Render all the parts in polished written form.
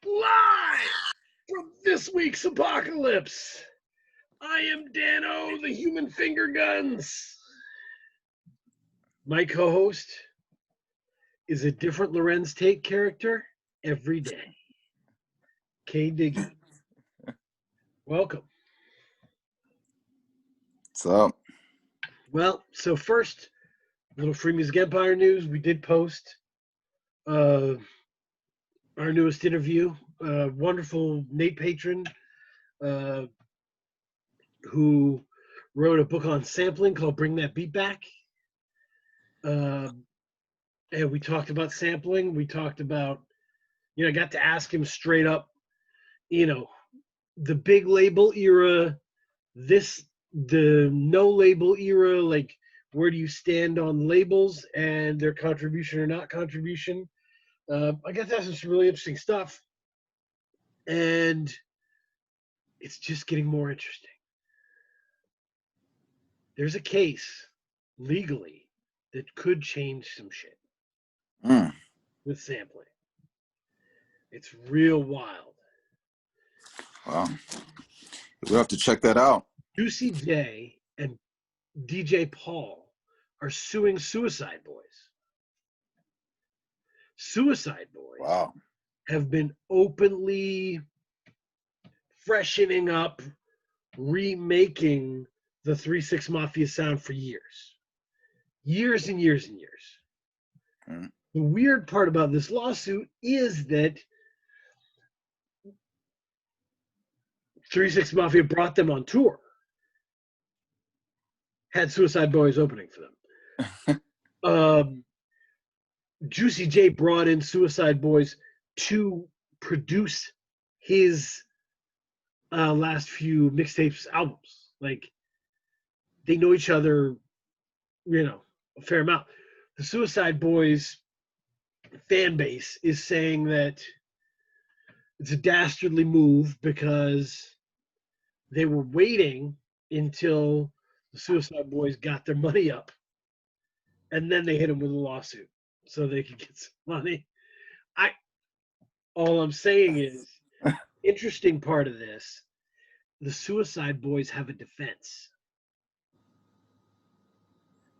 Live from this week's apocalypse, I am Dano, the human finger guns. My co-host is a different Lorenz Tate character every day. K Diggy. Welcome. What's up? Well, so first, little Free Music Empire news. We did post our newest interview. Wonderful Nate patron who wrote a book on sampling called Bring That Beat Back. And we talked about sampling. We talked about, I got to ask him straight up, the big label era, the no label era, like where do you stand on labels and their contribution or not contribution. I got to ask some really interesting stuff. And it's just getting more interesting. There's a case legally that could change some shit with sampling. It's real wild. Wow. We'll have to check that out. Juicy J and DJ Paul are suing Suicide Boys. Suicide Boys Wow. have been openly freshening up, remaking the 3-6 Mafia sound for years. Years and years and years. Mm. The weird part about this lawsuit is that 3-6 Mafia brought them on tour. Had Suicide Boys opening for them. Juicy J brought in Suicide Boys to produce his last few mixtapes albums. Like, they know each other, a fair amount. The Suicide Boys fan base is saying that it's a dastardly move because they were waiting until the Suicide Boys got their money up, and then they hit them with a lawsuit so they could get some money. All I'm saying is, interesting part of this, the Suicide Boys have a defense.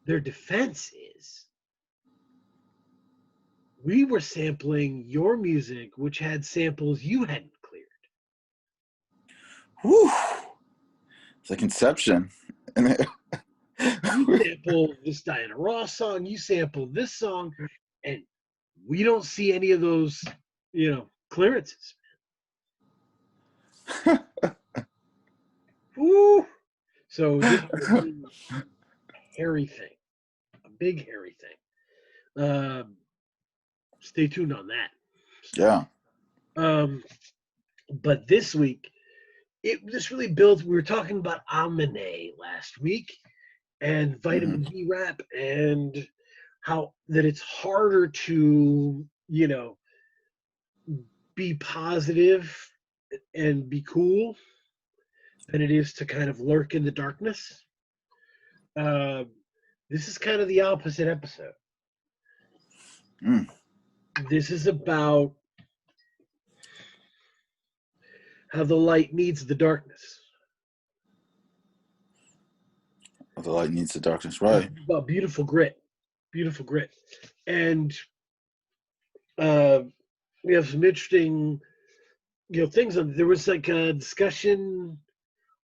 Their defense is, we were sampling your music, which had samples you hadn't cleared. Whew. It's like Inception. You sample this Diana Ross song, you sample this song, and we don't see any of those, clearances. Woo! So this is a big, hairy thing. A big hairy thing. Stay tuned on that. Yeah. But this week, this really builds. We were talking about Amani last week and vitamin D rap and how that it's harder to, be positive and be cool than it is to kind of lurk in the darkness. This is kind of the opposite episode. This is about how the light needs the darkness. The light needs the darkness, right? About beautiful grit. And we have some interesting, things. There was like a discussion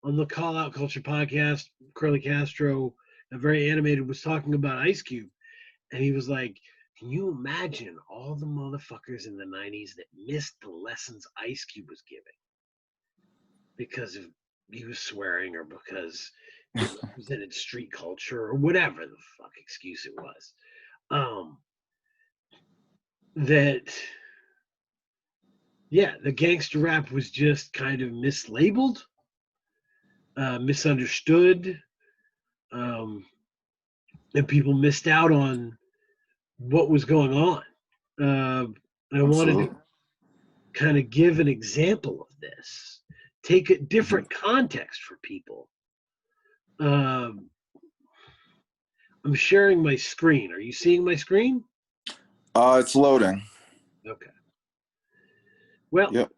on the Call Out Culture podcast. Curly Castro, very animated, was talking about Ice Cube. And he was like, can you imagine all the motherfuckers in the 90s that missed the lessons Ice Cube was giving? Because he was swearing or because it represented street culture or whatever the fuck excuse it was. The gangster rap was just kind of mislabeled, misunderstood, and people missed out on what was going on. And I wanted to kind of give an example of this, take a different context for people. I'm sharing my screen. Are you seeing my screen? It's loading. Okay. Well, Yep.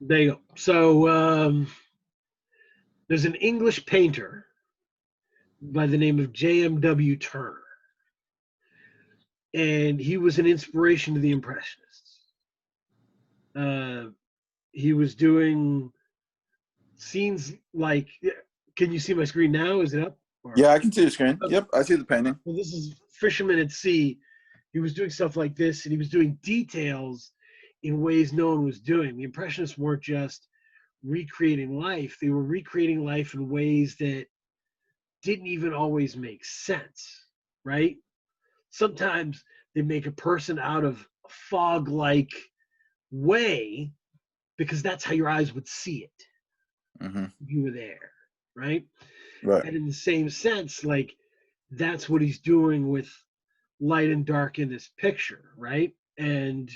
there you go. So there's an English painter by the name of J.M.W. Turner, and he was an inspiration to the Impressionists. Uh, he was doing scenes like, can you see my screen now? Is it up? Or, Yeah, I can see the screen. okay. Yep, I see the painting. Well, this is Fisherman at Sea. He was doing stuff like this, and he was doing details in ways no one was doing. The Impressionists weren't just recreating life, they were recreating life in ways that didn't even always make sense, right? Sometimes they make a person out of a fog like way because that's how your eyes would see it. Mm-hmm. You were there, right? Right. And in the same sense, like that's what he's doing with light and dark in this picture, right? And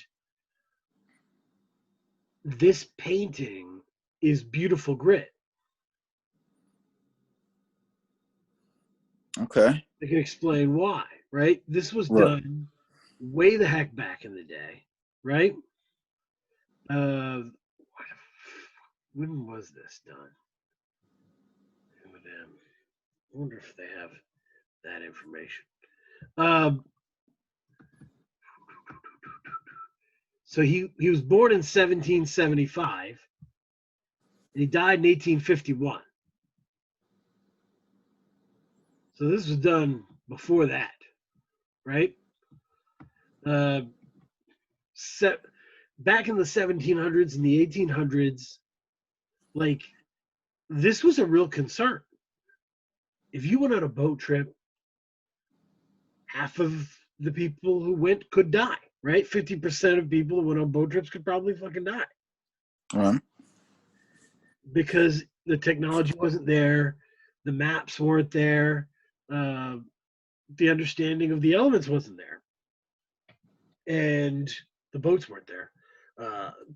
this painting is beautiful grit. Okay. I can explain why, right? This was Right. done way the heck back in the day, right? Uh, when was this done? I wonder if they have that information. So he was born in 1775, and he died in 1851. So this was done before that, right? Set back in the 1700s and the 1800s, like this was a real concern. If you went on a boat trip, half of the people who went could die, right? 50% of people who went on boat trips could probably fucking die. Right. Because the technology wasn't there, the maps weren't there, the understanding of the elements wasn't there, and the boats weren't there.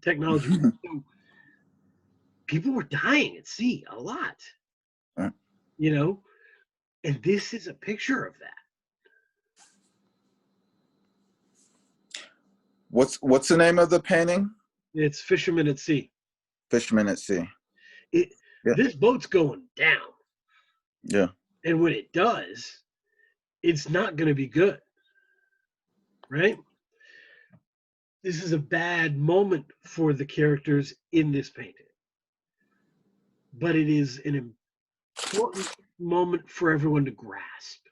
Technology. So people were dying at sea a lot, Right. you know, and this is a picture of that. What's the name of the painting? It's Fisherman at Sea. Fisherman at Sea. Yeah. This boat's going down. Yeah. And when it does, it's not going to be good. Right? This is a bad moment for the characters in this painting. But it is an important moment for everyone to grasp.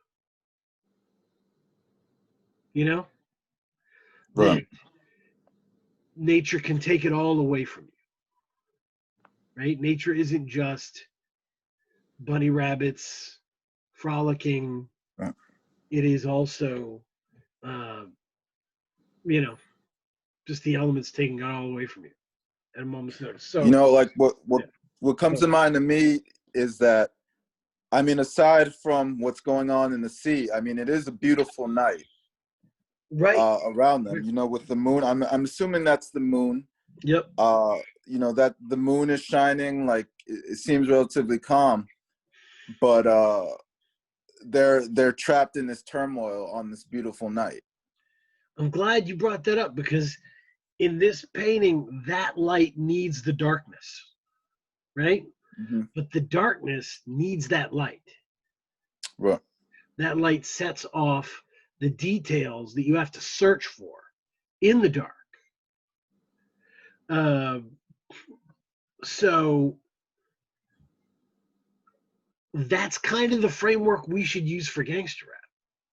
You know? Right. That nature can take it all away from you. Right? Nature isn't just bunny rabbits frolicking. Right. It is also, you know, just the elements taking it all away from you at a moment's notice. So, Like yeah. what comes to mind to me is that, I mean, aside from what's going on in the sea, I mean, it is a beautiful night, right, around them. With the moon. I'm assuming that's the moon. Yep. That the moon is shining. Like it seems relatively calm, but they're trapped in this turmoil on this beautiful night. I'm glad you brought that up because in this painting, that light needs the darkness, right? Mm-hmm. But the darkness needs that light. Right. That light sets off the details that you have to search for in the dark. So that's kind of the framework we should use for gangster rap,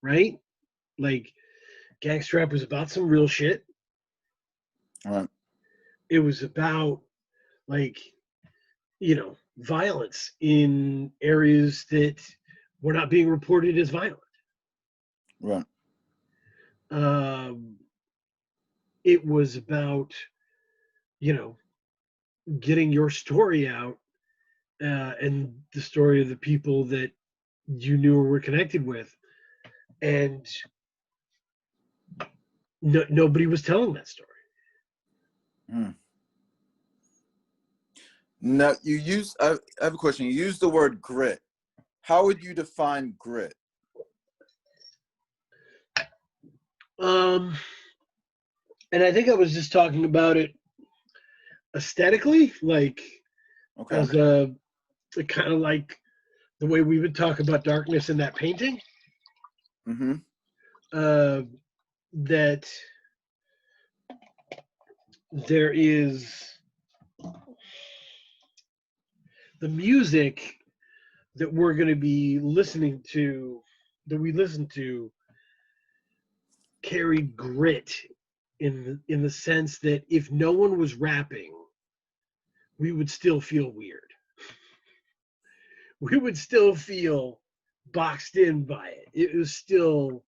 right? Like, gangster rap was about some real shit. Right. It was about, like, violence in areas that were not being reported as violent. Right. It was about, getting your story out and the story of the people that you knew or were connected with. And nobody was telling that story. Mm. Now, I have a question. You use the word grit. How would you define grit? And I think I was just talking about it aesthetically, like Okay. as a kind of like the way we would talk about darkness in that painting. Mm-hmm. Uh, that there is the music that we're going to be listening to, that we listen to, carried grit in the sense that if no one was rapping, we would still feel weird. We would still feel boxed in by it. It was still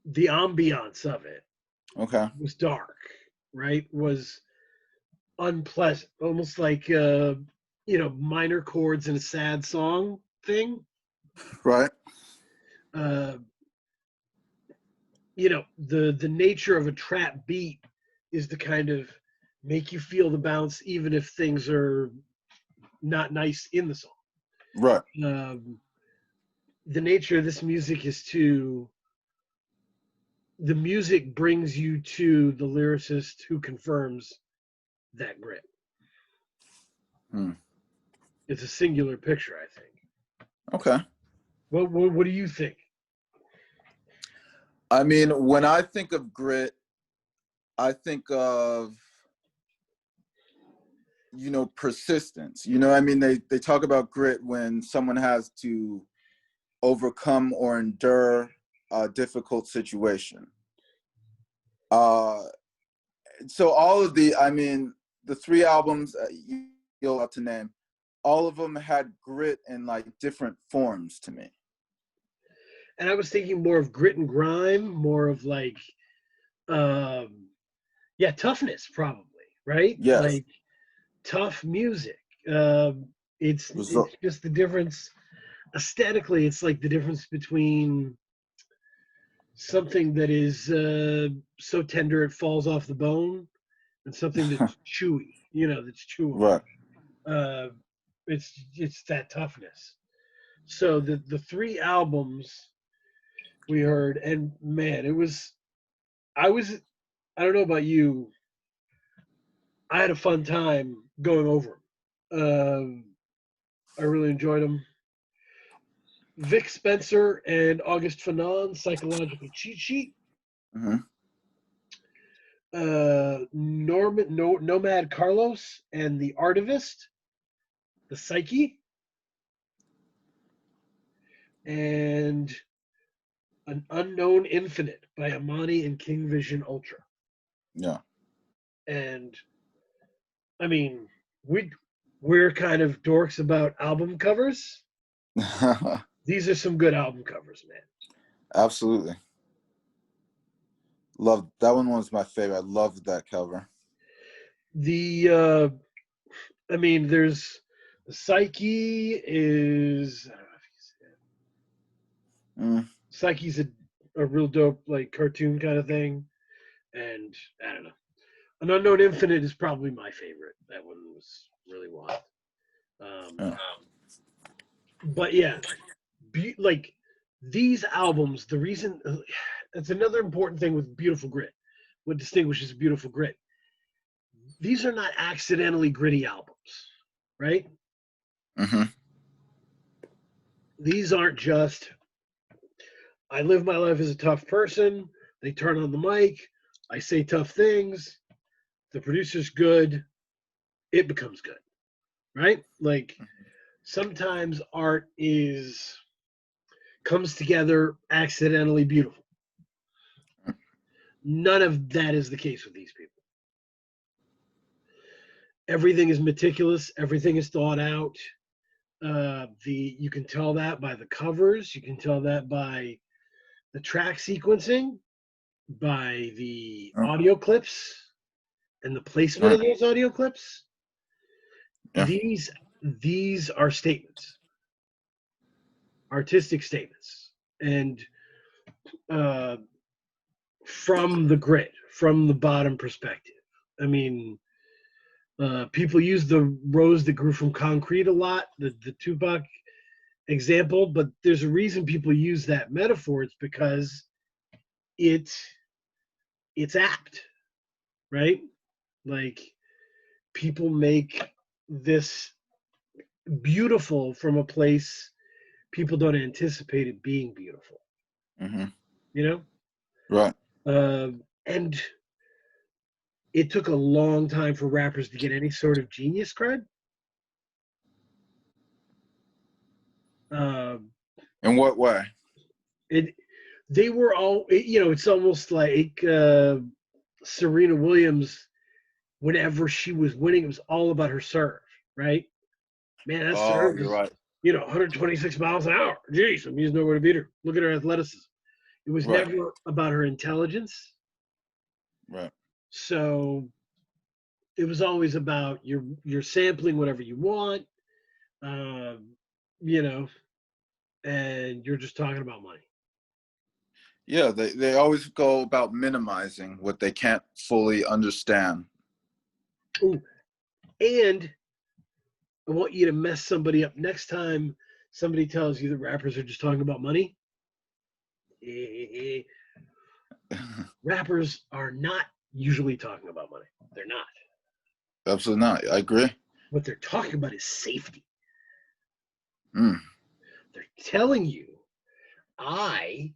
the ambiance of it Okay. was dark, right? Was unpleasant, almost like minor chords in a sad song thing. Right. Uh, the nature of a trap beat is to kind of make you feel the bounce even if things are not nice in the song. Right. The nature of this music is the music brings you to the lyricist who confirms that grit. It's a singular picture, I think. Okay. What do you think? I mean, when I think of grit, I think of, persistence. I mean, they talk about grit when someone has to overcome or endure a difficult situation. So all of the three albums you'll have to name, all of them had grit in like different forms to me. And I was thinking more of grit and grime, more of like, toughness, probably, right? Yes. Like tough music. It's just the difference aesthetically. It's like the difference between something that is so tender it falls off the bone and something that's chewy, that's chewable. Right. It's that toughness. So the three albums we heard, and man, I don't know about you, I had a fun time going over them. I really enjoyed them. Vic Spencer and August Fanon, Psychological Cheat Sheet. Mm-hmm. Nomad Carlos and The Artivist, The Psyche. And An Unknown Infinite by Amani and King Vision Ultra. Yeah. And I mean, we're kind of dorks about album covers. These are some good album covers, man. Absolutely. Love that one. Was my favorite. I loved that cover. There's the Psyche is, I don't know if you see it. Psyche's a real dope like cartoon kind of thing, and I don't know. An Unknown Infinite is probably my favorite. That one was really wild. Yeah. But yeah, like these albums, the reason that's another important thing with Beautiful Grit. What distinguishes Beautiful Grit? These are not accidentally gritty albums, right? Mm-hmm. These aren't just I live my life as a tough person. They turn on the mic. I say tough things. The producer's good. It becomes good, right? Like sometimes art comes together accidentally beautiful. None of that is the case with these people. Everything is meticulous. Everything is thought out. You can tell that by the covers. You can tell that by the track sequencing, by the audio clips and the placement of those audio clips. Yeah. These are statements, artistic statements, and from the grit, from the bottom perspective. I mean, people use the rose that grew from concrete a lot, the Tupac example, but there's a reason people use that metaphor. It's because it's apt, right? Like people make this beautiful from a place people don't anticipate it being beautiful. Mm-hmm. You know? Right. And it took a long time for rappers to get any sort of genius cred. In what way? They were all, it's almost like Serena Williams, whenever she was winning, it was all about her serve, right? Man, that Oh, serve you're is, right. 126 miles an hour. Jeez, I'm using nowhere to beat her. Look at her athleticism. It was Right. never about her intelligence. Right. So it was always about you're sampling whatever you want, you know, and you're just talking about money. Yeah, they always go about minimizing what they can't fully understand. Ooh, and I want you to mess somebody up next time somebody tells you that rappers are just talking about money. Rappers are not usually talking about money. They're not. Absolutely not. I agree. What they're talking about is safety. Mm. They're telling you, I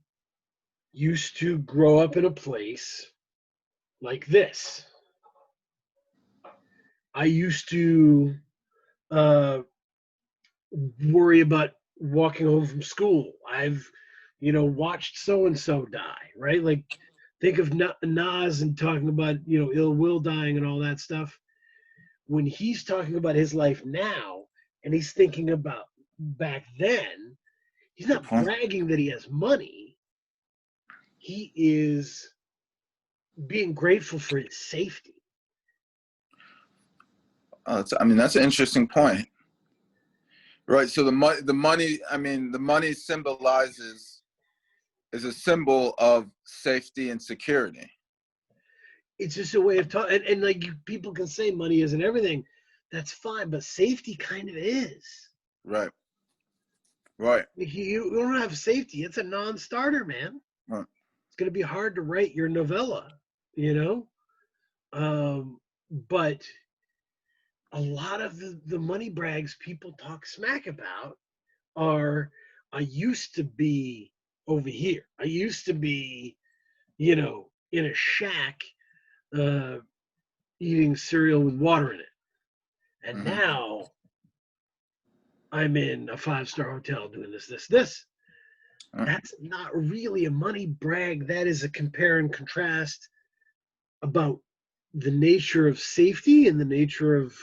used to grow up in a place like this. I used to worry about walking home from school. I've, watched so and so die, right? Like, think of Nas and talking about, Ill Will dying and all that stuff. When he's talking about his life now and he's thinking about back then, he's Good not point. bragging that he has money. He is being grateful for his safety. That's an interesting point. Right. So the money. I mean, the money is a symbol of safety and security. It's just a way of talking. And like people can say money isn't everything. That's fine, but safety kind of is. Right. Right. If you don't have safety, it's a non-starter, man. Right. It's going to be hard to write your novella, But a lot of the money brags people talk smack about are, I used to be over here. I used to be, in a shack eating cereal with water in it. And Mm-hmm. now I'm in a 5-star hotel doing this. That's not really a money brag. That is a compare and contrast about the nature of safety and the nature of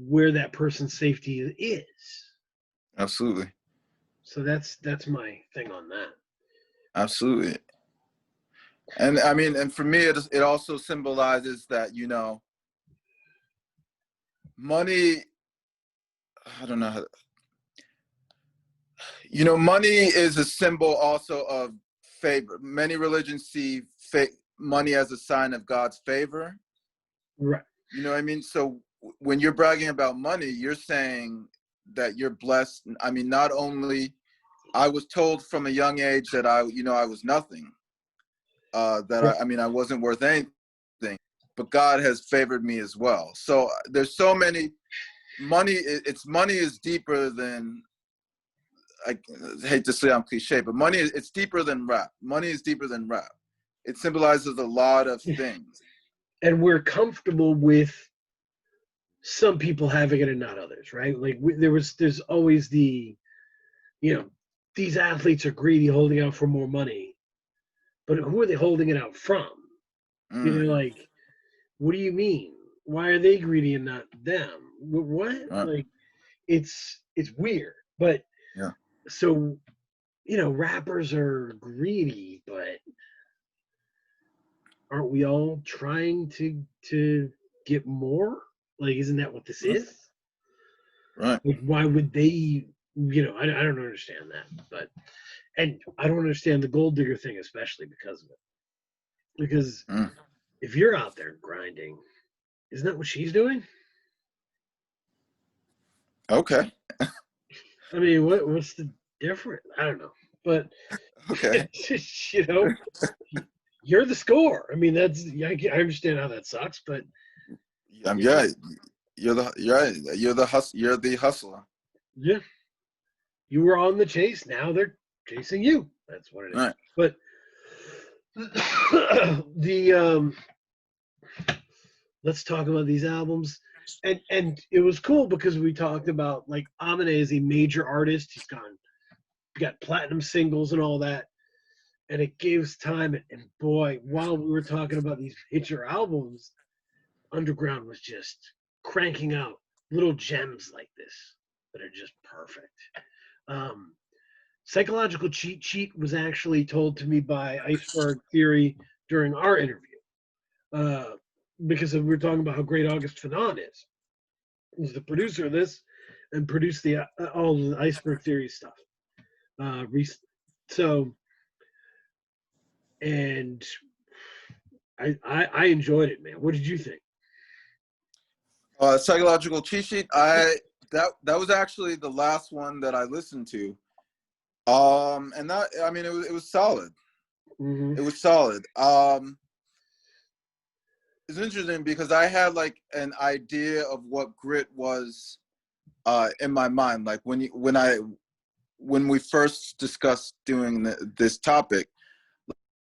where that person's safety is. Absolutely. So that's my thing on that. Absolutely. And I mean, and for me, it also symbolizes that, money, I don't know how, money is a symbol also of favor. Many religions see money as a sign of God's favor. Right. You know what I mean? So when you're bragging about money, you're saying that you're blessed. I mean, not only, I was told from a young age that I was nothing, I wasn't worth anything, but God has favored me as well. So there's so many, money is deeper than, I hate to say I'm cliche, but it's deeper than rap. Money is deeper than rap. It symbolizes a lot of things. And we're comfortable with some people having it and not others, right? Like there's always the, these athletes are greedy, holding out for more money, but who are they holding it out from? Like, what do you mean? Why are they greedy and not them? What? Right. Like, it's weird, but Yeah. So, rappers are greedy, but aren't we all trying to get more? Like, isn't that what this is? Right. Like, why would they? I don't understand that, and I don't understand the gold digger thing, especially because of it. Because if you're out there grinding, isn't that what she's doing? Okay. I mean, what's the difference? I don't know, but Okay. you're the score. I mean, I understand how that sucks, but Yeah, you're the hustler. Yeah, you were on the chase. Now they're chasing you. That's what it is. Right. But the let's talk about these albums. And it was cool because we talked about like Amane is a major artist. He's got platinum singles and all that. And it gives time. And boy, while we were talking about these major albums, Underground was just cranking out little gems like this that are just perfect. Um, Psychological Cheat Sheet was actually told to me by Iceberg Theory during our interview. Because we were talking about how great August Fanon is. He's the producer of this and produced the all the Iceberg Theory stuff. So, and I enjoyed it, man. What did you think? Psychological Cheat Sheet. That was actually the last one that I listened to. And that, I mean, it was solid. Mm-hmm. It was solid. It's interesting because I had like an idea of what grit was in my mind. Like when we first discussed doing this topic,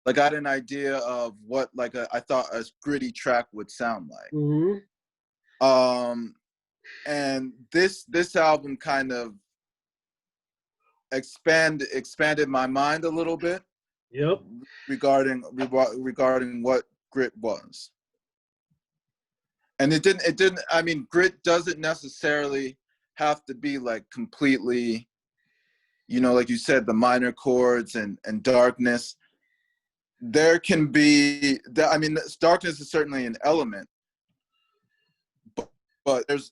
like I had an idea of what like I thought a gritty track would sound like. Mm-hmm. And this album kind of expanded my mind a little bit. Yep. Regarding what grit was. And it didn't, I mean, grit doesn't necessarily have to be like completely, you know, like you said, the minor chords and darkness. There can be, I mean, darkness is certainly an element, but there's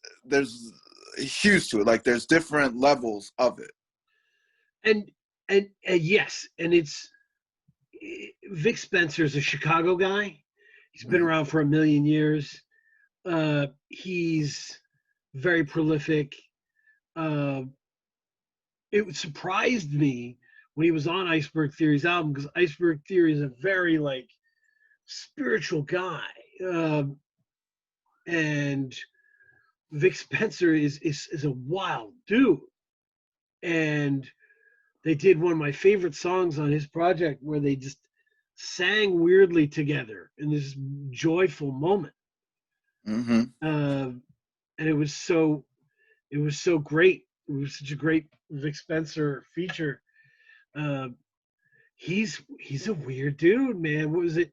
hues to it. Like there's different levels of it. And yes, and it's Vic Spencer's a Chicago guy. He's been around for a million years. He's very prolific. It surprised me when he was on Iceberg Theory's album because Iceberg Theory is a very like spiritual guy, and Vic Spencer is a wild dude. And they did one of my favorite songs on his project where they just sang weirdly together in this joyful moment. Mm-hmm. And it was so great. It was such a great Vic Spencer feature. He's a weird dude, man. What was it?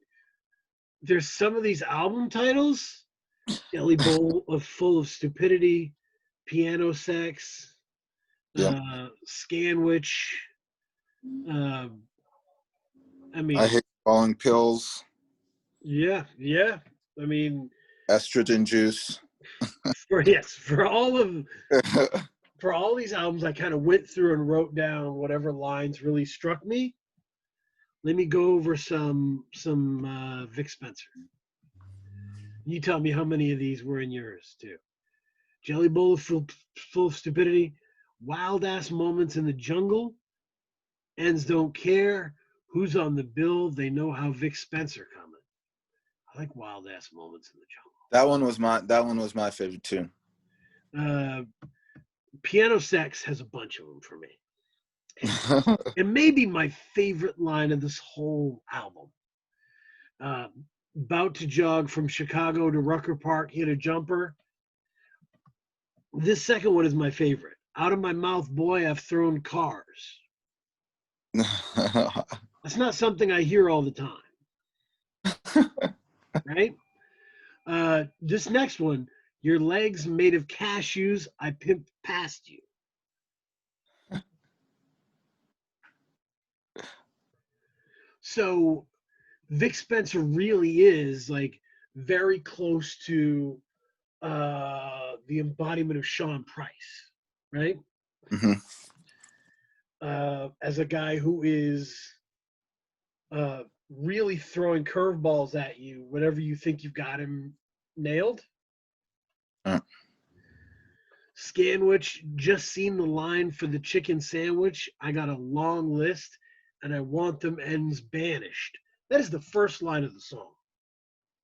There's some of these album titles: Jelly Bowl of Full of Stupidity, Piano Sex, Scanwich. I mean, I hate falling pills. yeah. I mean, Estrogen juice. for all these albums, I kind of went through and wrote down whatever lines really struck me. Let me go over some Vic Spencer. You tell me how many of these were in yours too. Jelly Bowl full of stupidity, wild ass moments in the jungle, ends don't care, who's on the bill, they know how Vic Spencer coming. I like wild ass moments in the jungle. That one was my favorite too. Piano Sex has a bunch of them for me. And maybe my favorite line of this whole album. About to jog from Chicago to Rucker Park, hit a jumper. This second one is my favorite. Out of my mouth, boy, I've thrown cars. That's not something I hear all the time. Right? This next one, your legs made of cashews, I pimped past you. So Vic Spencer really is like very close to the embodiment of Sean Price, right? Mm-hmm. As a guy who is really throwing curveballs at you whenever you think you've got him nailed. Scanwich, just seen the line for the chicken sandwich. I got a long list and I want them ends banished. That is the first line of the song.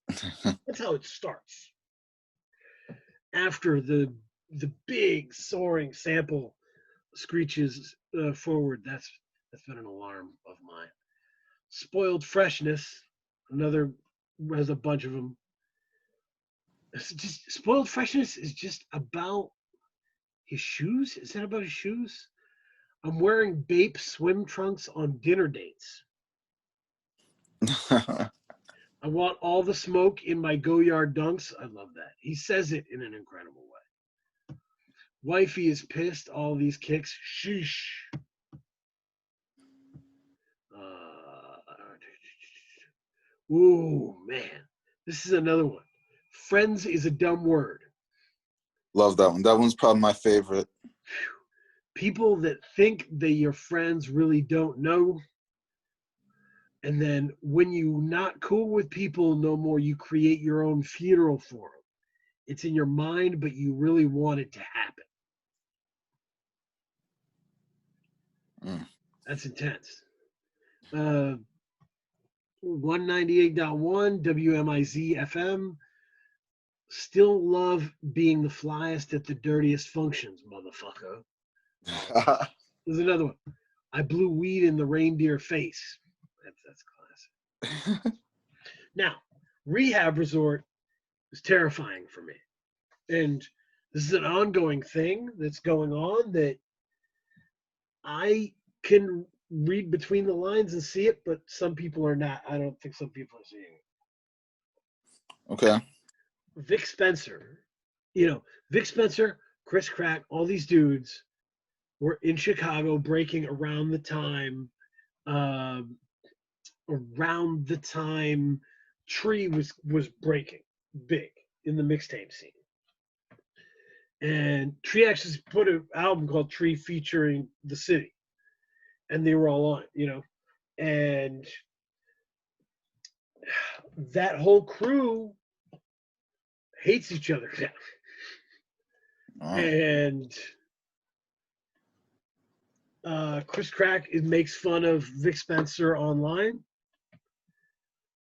That's how it starts. after the big soaring sample screeches forward. That's been an alarm of mine. Spoiled freshness, another has a bunch of them. It's just spoiled freshness is just about his shoes. Is that about his shoes? I'm wearing Bape swim trunks on dinner dates. I want all the smoke in my Goyard dunks. I love that. He says it in an incredible way. Wifey is pissed. All these kicks. Sheesh. Ooh, man. This is another one. Friends is a dumb word. Love that one. That one's probably my favorite. People that think that your friends really don't know. And then when you're not cool with people no more, you create your own funeral for them. It's in your mind, but you really want it to happen. That's intense. 198.1 WMIZ FM. Still love being the flyest at the dirtiest functions, motherfucker. There's another one. I blew weed in the reindeer face. That's classic. Now, rehab resort is terrifying for me. And this is an ongoing thing that's going on that I can read between the lines and see it, but some people are not. I don't think some people are seeing it. Okay. Vic Spencer, Vic Spencer, Chris Crack, all these dudes were in Chicago breaking around the time Tree was breaking big in the mixtape scene. And Tree actually put an album called Tree featuring the city. And they were all on it, And that whole crew hates each other now. Oh. And Chris Crack makes fun of Vic Spencer online.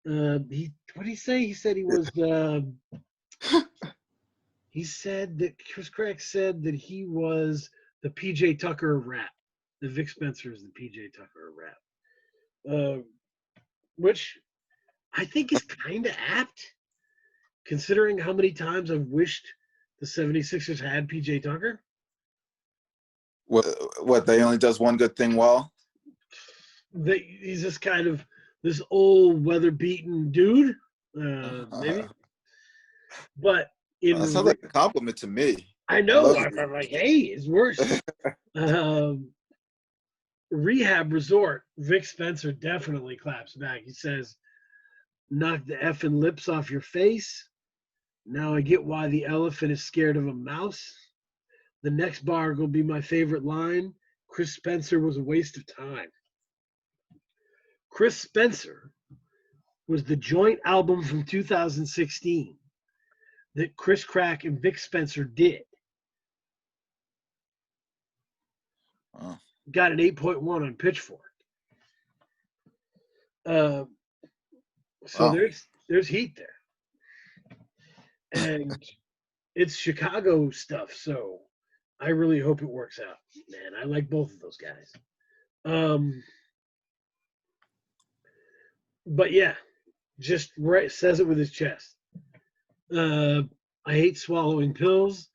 What did he say? He said he was. He said that Chris Crack said that he was the PJ Tucker of rap. The Vic Spencer is the PJ Tucker of rap, which I think is kind of apt, considering how many times I've wished the 76ers had PJ Tucker. What they only does one good thing well? He's just kind of this old weather-beaten dude, maybe. But that sounds like a compliment to me. I know. I'm like, hey, it's worse. Rehab resort, Vic Spencer definitely claps back. He says, knock the effing lips off your face. Now I get why the elephant is scared of a mouse. The next bar will be my favorite line. Chris Spencer was a waste of time. Chris Spencer was the joint album from 2016 that Chris Crack and Vic Spencer did. Wow. Got an 8.1 on Pitchfork. So wow. There's heat there. And it's Chicago stuff, so I really hope it works out. Man, I like both of those guys. But yeah, just right says it with his chest. I hate swallowing pills.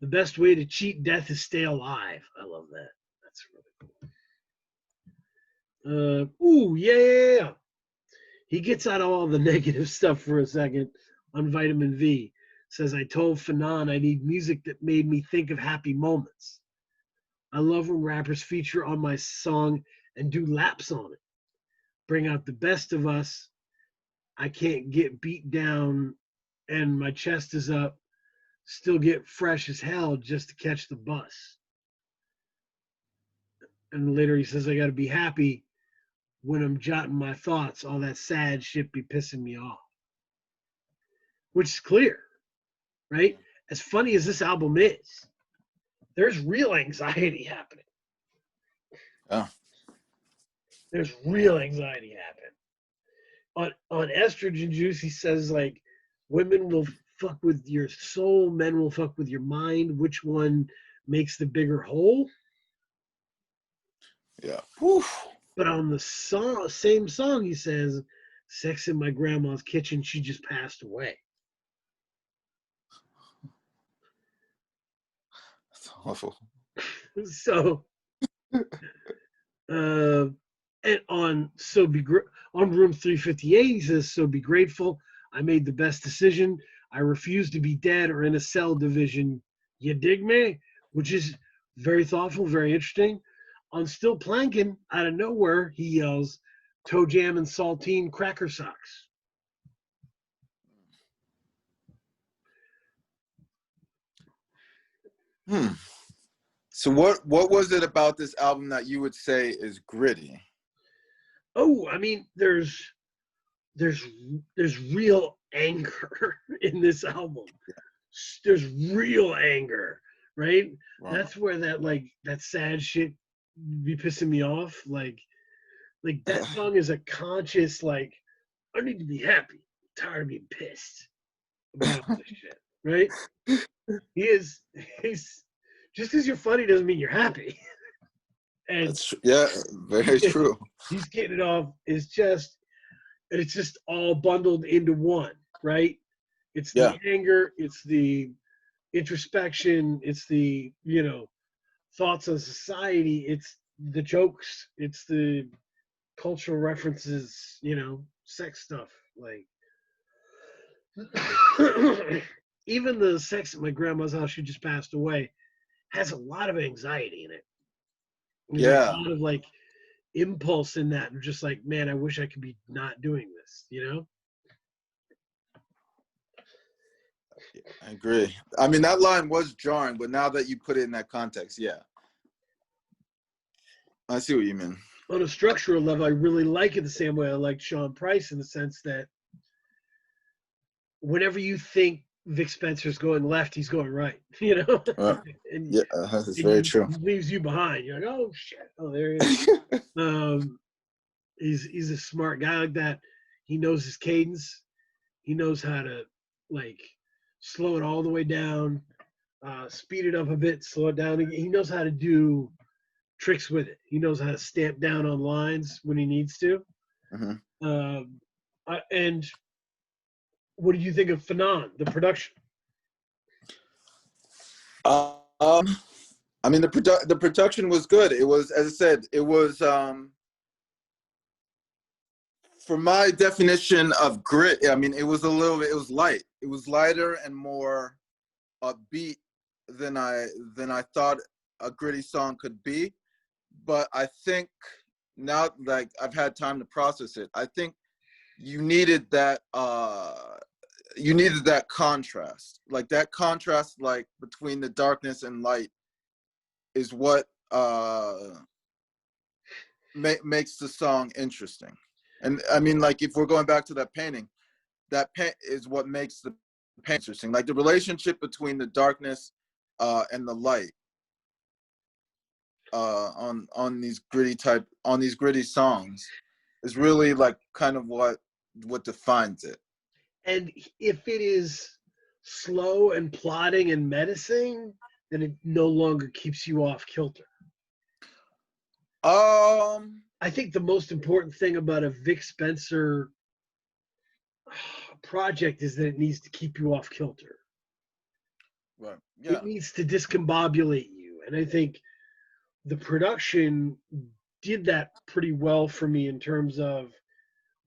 The best way to cheat death is stay alive. I love that. That's really cool. Ooh, yeah. He gets out of all the negative stuff for a second on Vitamin V. Says, I told Fanon I need music that made me think of happy moments. I love when rappers feature on my song and do laps on it. Bring out the best of us. I can't get beat down and my chest is up. Still get fresh as hell just to catch the bus. And later he says, I got to be happy when I'm jotting my thoughts. All that sad shit be pissing me off. Which is clear, right? As funny as this album is, there's real anxiety happening. Oh. There's real anxiety happening. On Estrogen Juice, he says, like, women will fuck with your soul, men will fuck with your mind. Which one makes the bigger whole? Yeah. Whew. But on the same song, he says, "Sex in my grandma's kitchen. She just passed away." That's awful. So, and on on room 358, he says, "So be grateful. I made the best decision. I refuse to be dead or in a cell division. You dig me?" Which is very thoughtful, very interesting. On Still Planking, out of nowhere, he yells, "Toe jam and saltine cracker socks." So what was it about this album that you would say is gritty? Oh, I mean, there's real anger in this album. There's real anger, right? Wow. That's where that sad shit be pissing me off. Like that song is a conscious, like, I need to be happy. I'm tired of being pissed about this shit, right? He's just because you're funny doesn't mean you're happy. And That's yeah, very true. he's getting it off. It's just all bundled into one, right? It's Yeah. the anger, it's the introspection, it's the, thoughts on society, it's the jokes, it's the cultural references, sex stuff. Like, even the sex at my grandma's house, she just passed away, has a lot of anxiety in it. There's Yeah. a lot of like impulse in that, and just like, man, I wish I could be not doing this. I agree. I mean, that line was jarring, but now that you put it in that context, yeah. I see what you mean. On a structural level, I really like it the same way I like Sean Price, in the sense that whenever you think Vic Spencer's going left, he's going right, and, Yeah, that's very true. he leaves you behind. You're like, oh shit, oh, there he is. He's a smart guy like that. He knows his cadence. He knows how to, like, slow it all the way down, speed it up a bit, slow it down. He knows how to do tricks with it. He knows how to stamp down on lines when he needs to. Mm-hmm. And what do you think of Fanon, the production? I mean, the production was good. It was, as I said, it was for my definition of grit. I mean, it was light. It was lighter and more upbeat than I thought a gritty song could be. But I think now, like, I've had time to process it, I think you needed that contrast. Like, that contrast, like, between the darkness and light is what makes the song interesting. And I mean, like, if we're going back to that painting, that is what makes the painting interesting. Like, the relationship between the darkness and the light on these gritty songs is really, like, kind of what defines it. And if it is slow and plodding and menacing, then it no longer keeps you off kilter. I think the most important thing about a Vic Spencer project is that it needs to keep you off kilter. Right. Yeah. It needs to discombobulate you. And I think the production did that pretty well for me, in terms of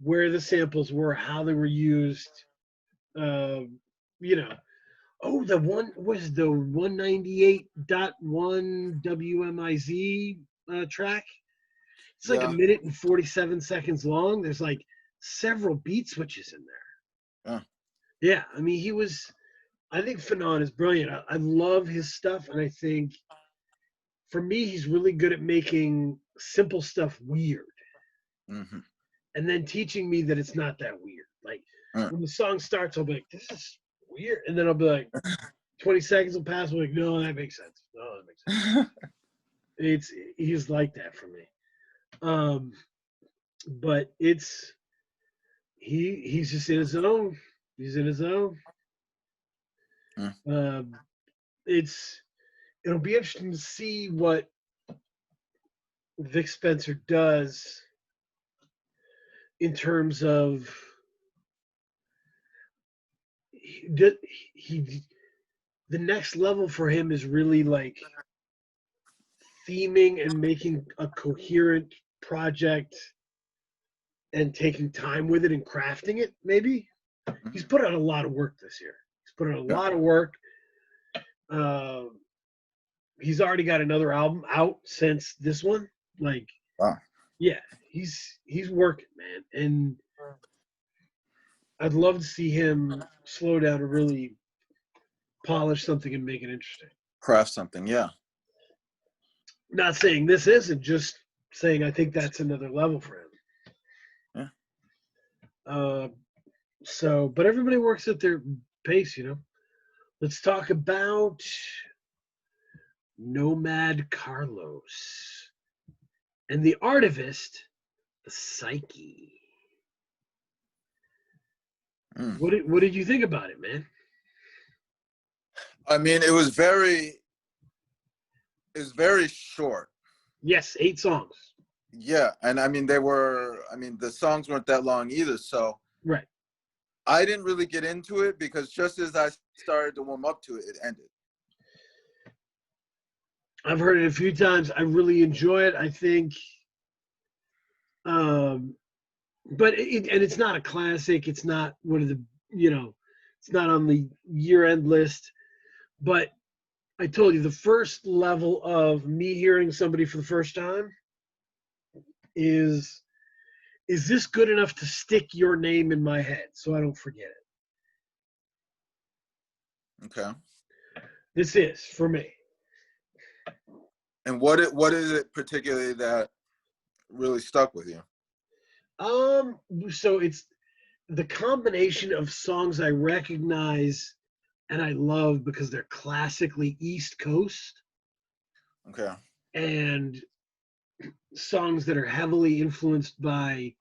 where the samples were, how they were used. The one was the 198.1 WMIZ track. It's like 1 minute and 47 seconds long. There's like several beat switches in there. Yeah, I mean, I think Fanon is brilliant. I love his stuff, and I think, for me, he's really good at making simple stuff weird. Mm-hmm. And then teaching me that it's not that weird. Like, when the song starts, I'll be like, this is weird. And then I'll be like, 20 seconds will pass. I'm like, no, that makes sense. No, that makes sense. He's like that for me. But he's just in his own. He's in his own. Mm. It'll be interesting to see what Vic Spencer does in terms of he, he the next level for him is really like theming and making a coherent project and taking time with it and crafting it. Maybe he's put out a lot of work this year. He's put out a Yeah. lot of work. uh, he's already got another album out since this one. Like, Wow. yeah, he's working, man, and I'd love to see him slow down and really polish something and make it interesting. Craft something. Yeah. Not saying this isn't, just saying I think that's another level for him. Yeah. But everybody works at their pace, you know. Let's talk about Nomad Carlos and the Artivist, the Psyche. Mm. What did you think about it, man? I mean, it was very short. Yes, 8 songs. Yeah, and I mean the songs weren't that long either, so Right. I didn't really get into it because just as I started to warm up to it, it ended. I've heard it a few times. I really enjoy it. I think but it's not a classic. It's not one of the, it's not on the year-end list, but I told you the first level of me hearing somebody for the first time is this good enough to stick your name in my head so I don't forget it? Okay. This is for me. And what is it particularly that really stuck with you? So it's the combination of songs I recognize and I love because they're classically East Coast, Okay. and songs that are heavily influenced by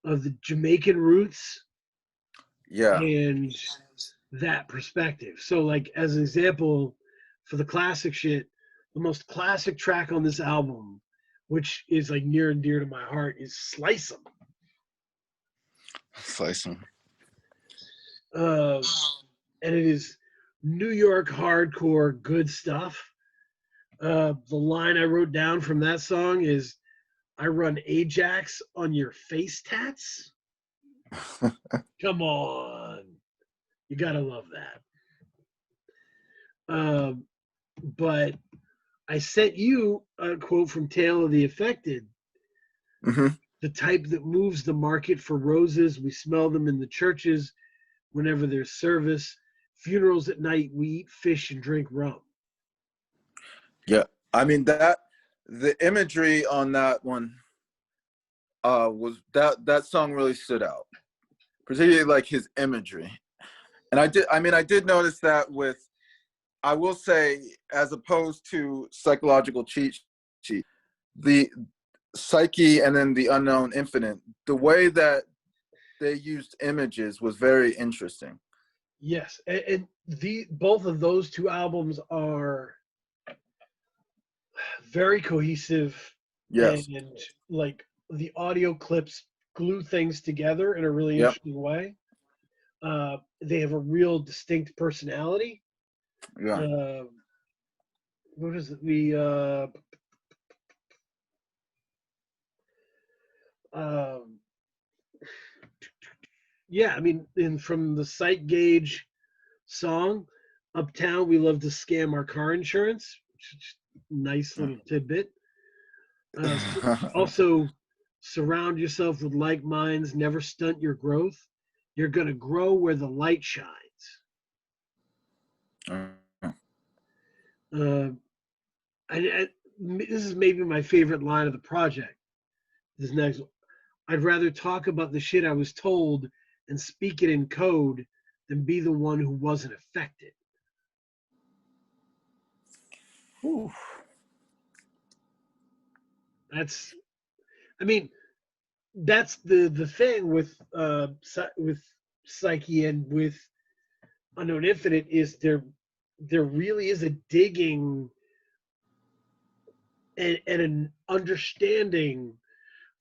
the Jamaican roots Yeah. and that perspective. So, like, as an example, for the classic shit, the most classic track on this album, which is like near and dear to my heart, is Slice 'Em. Slicing. And it is New York hardcore good stuff. The line I wrote down from that song is, I run Ajax on your face tats. Come on. You gotta love that. But I sent you a quote from Tale of the Affected. Mm-hmm. The type that moves the market for roses. We smell them in the churches whenever there's service. Funerals at night, we eat fish and drink rum. Yeah. I mean the imagery on that one was that song really stood out. Particularly like his imagery. And I did notice that with, I will say, as opposed to Psychological Cheat Sheet, the Psyche and then the Unknown Infinite, the way that they used images was very interesting. Yes, and both of those two albums are very cohesive. Yes. And like the audio clips glue things together in a really Yep. interesting way. They have a real distinct personality. Yeah. What is it? Yeah, I mean, from the Sight Gauge song, Uptown, we love to scam our car insurance. Nice little tidbit. Also, surround yourself with like minds, never stunt your growth. You're going to grow where the light shines. This is maybe my favorite line of the project. This next one. I'd rather talk about the shit I was told and speak it in code than be the one who wasn't affected. Ooh. That's the thing with Psyche and with Unknown Infinite is there really is a digging and an understanding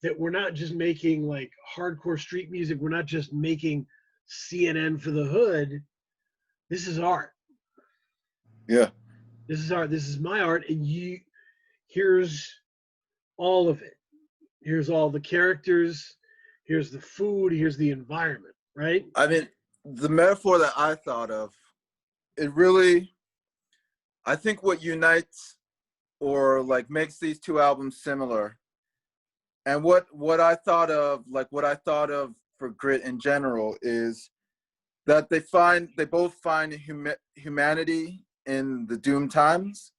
that we're not just making like hardcore street music. We're not just making CNN for the hood. This is art. Yeah. This is art. This is my art, and here's all of it. Here's all the characters. Here's the food. Here's the environment. Right? I mean, the metaphor that I thought of, it really, I think what unites or like makes these two albums similar, and what I thought of, like what I thought of for Grit in general, is that they both find humanity in the doom times.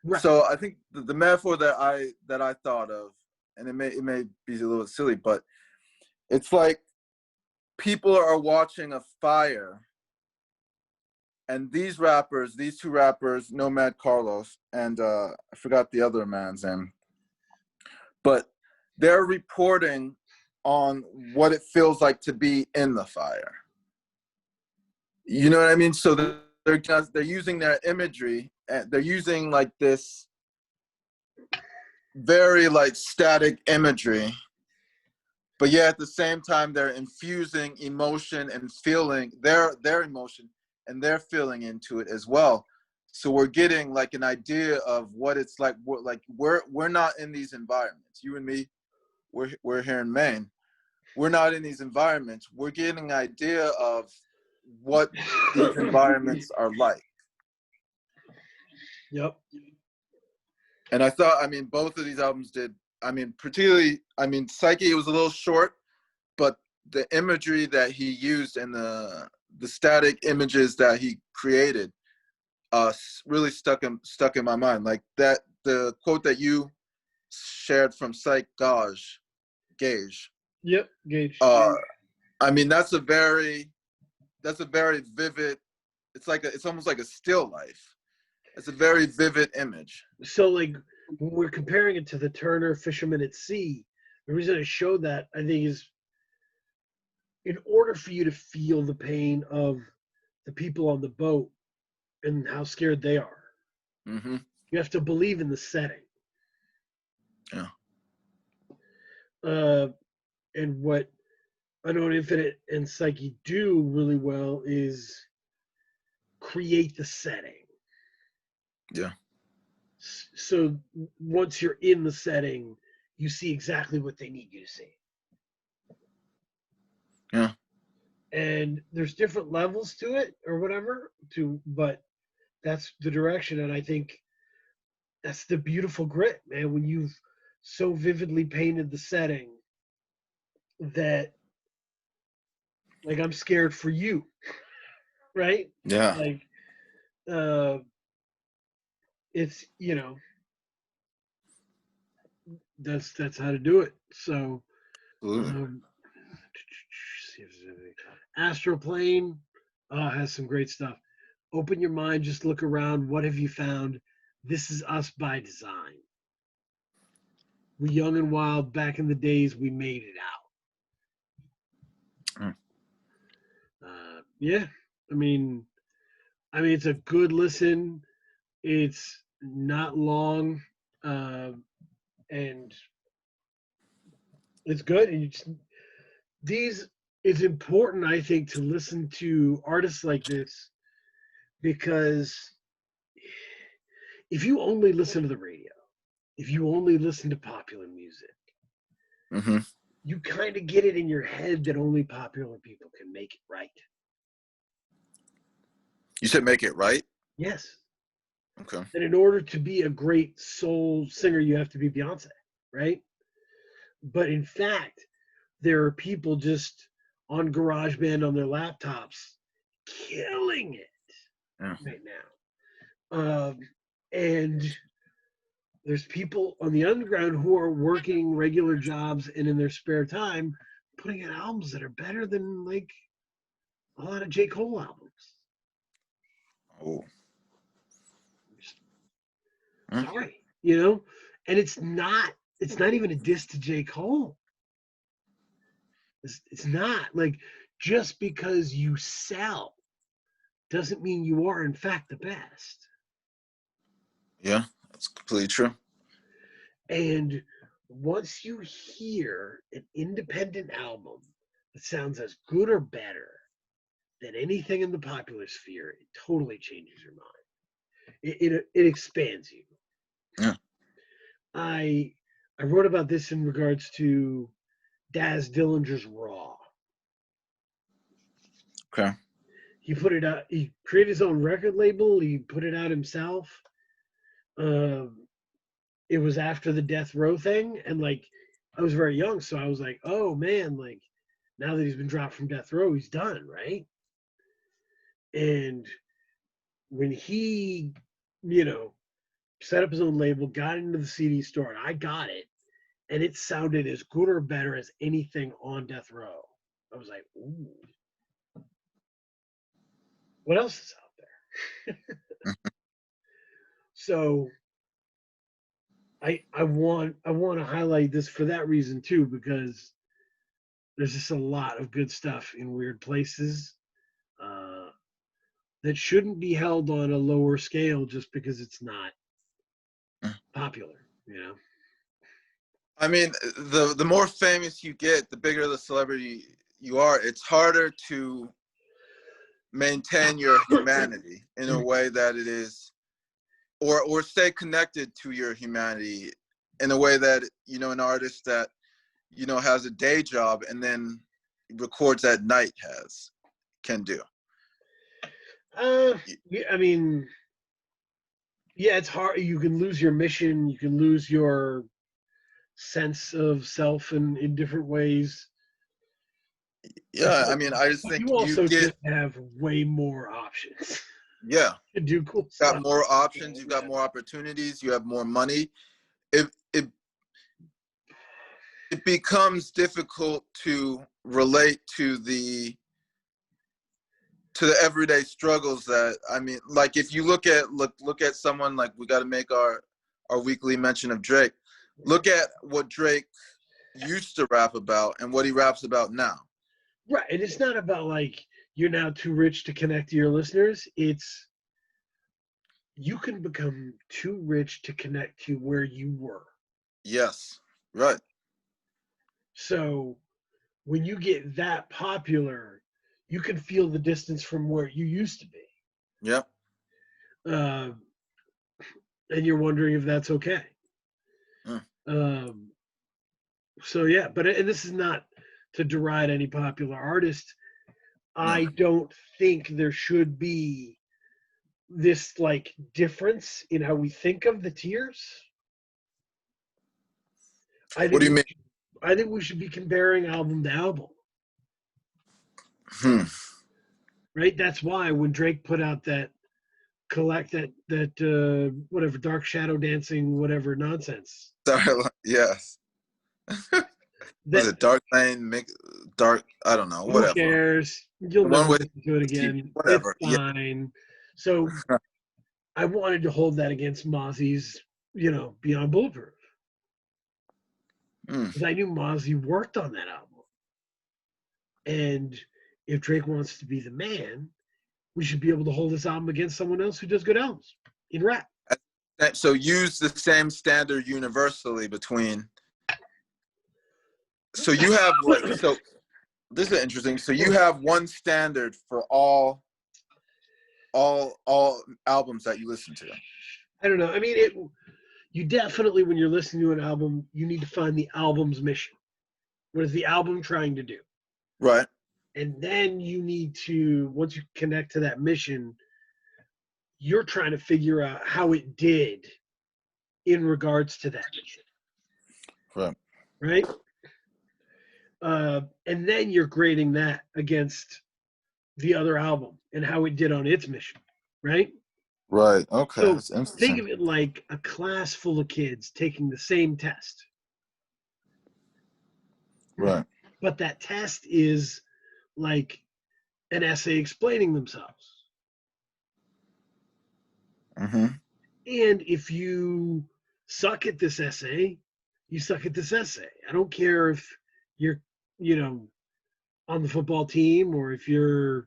Right. So I think the metaphor that I thought of, and it may be a little silly, but it's like people are watching a fire, and these two rappers, Nomad Carlos and I forgot the other man's name, but they're reporting on what it feels like to be in the fire. You know what I mean? So they're using their imagery, and they're using like this very like static imagery, but yeah, at the same time they're infusing emotion and feeling their emotion and their feeling into it as well. So we're getting like an idea of what it's like. We're not in these environments. You and me, we're here in Maine. We're not in these environments. We're getting an idea of what these environments are like. Yep. And I thought, I mean, both of these albums did. I mean, particularly, I mean, Psyche, it was a little short, but the imagery that he used and the static images that he created really stuck in my mind. Like that, the quote that you shared from Psyche Gage. Yep. Gage. I mean, that's a very vivid. It's almost like a still life. It's a very vivid image. So like when we're comparing it to the Turner Fisherman at Sea, the reason I showed that I think is in order for you to feel the pain of the people on the boat and how scared they are, Mm-hmm. you have to believe in the setting. Yeah. And what Unknown Infinite and Psyche do really well is create the setting. Yeah. So once you're in the setting, you see exactly what they need you to see. Yeah. And there's different levels to it or whatever, but that's the direction. And I think that's the beautiful Grit, man, when you've so vividly painted the setting that like I'm scared for you, right? Yeah. Like it's that's how to do it. So Absolutely. see if there's anything. Astroplane has some great stuff. Open your mind, just look around. What have you found? This is us by design. We young and wild back in the days, we made it out. Yeah, I mean, it's a good listen. It's not long, and it's good. And it's important, I think, to listen to artists like this because if you only listen to the radio, if you only listen to popular music, Mm-hmm. you kind of get it in your head that only popular people can make it right. You said make it right? Yes. Okay. And in order to be a great soul singer, you have to be Beyonce, right? But in fact, there are people just on GarageBand on their laptops killing it right now. And there's people on the underground who are working regular jobs and in their spare time putting out albums that are better than like a lot of J. Cole albums. Oh. Sorry, and it's not even a diss to J. Cole. It's not like just because you sell doesn't mean you are in fact the best. Yeah, that's completely true. And once you hear an independent album that sounds as good or better than anything in the popular sphere, it totally changes your mind. It expands you. Yeah. I wrote about this in regards to Daz Dillinger's Raw. Okay. He put it out. He created his own record label. He put it out himself. It was after the Death Row thing, and like I was very young, so I was like, oh man, like now that he's been dropped from Death Row, he's done, right? And when he, you know, set up his own label, got into the CD store, and I got it, and it sounded as good or better as anything on Death Row. I was like, ooh, what else is out there? So I want to highlight this for that reason too, because there's just a lot of good stuff in weird places uh, that shouldn't be held on a lower scale just because it's not popular, you know. I mean, the more famous you get, the bigger the celebrity you are. It's harder to maintain your humanity in a way that it is, or stay connected to your humanity in a way that, you know, an artist that, you know, has a day job and then records at night can do. Yeah, I mean, yeah, it's hard. You can lose your mission. You can lose your sense of self in different ways. Yeah, I mean, I just But think you you also get, just have way more options yeah, to do cool got stuff. more options, you've got Yeah. more opportunities, you have more money. It becomes difficult to relate to the everyday struggles that, I mean, like if you look at someone like, we got to make our weekly mention of Drake. Look at what Drake used to rap about and what he raps about now. Right. And it's not about like you're now too rich to connect to your listeners. It's you can become too rich to connect to where you were. Yes, right. So when you get that popular, you can feel the distance from where you used to be. Yep. Uh, and you're wondering if that's okay. Mm. So yeah, but and this is not to deride any popular artist. I No. don't think there should be this like difference in how we think of the tiers. What do you mean? I think we should be comparing album to album. Hmm. Right? That's why when Drake put out that whatever dark shadow dancing whatever nonsense. Yes. Was That it Dark Lane? Dark? I don't know. who Whatever. cares? You'll The never one with listen to it TV. again. It's Whatever. Yeah. fine. So I wanted to hold that against Mozzie's, Beyond Bulletproof. Mm. Because I knew Mozzie worked on that album. And if Drake wants to be the man, we should be able to hold this album against someone else who does good albums in rap. So use the same standard universally between. So you have so this is interesting. So you have one standard for all albums that you listen to. I don't know. I mean, you definitely, when you're listening to an album, you need to find the album's mission. What is the album trying to do? Right. And then you need to, once you connect to that mission, you're trying to figure out how it did in regards to that mission. Right. Right? And then you're grading that against the other album and how it did on its mission. Right? Right. Okay. So That's interesting. think of it like a class full of kids taking the same test. Right. But that test is like an essay explaining themselves. Mm-hmm. And if you suck at this essay, you suck at this essay. I don't care if you're, on the football team or if you're,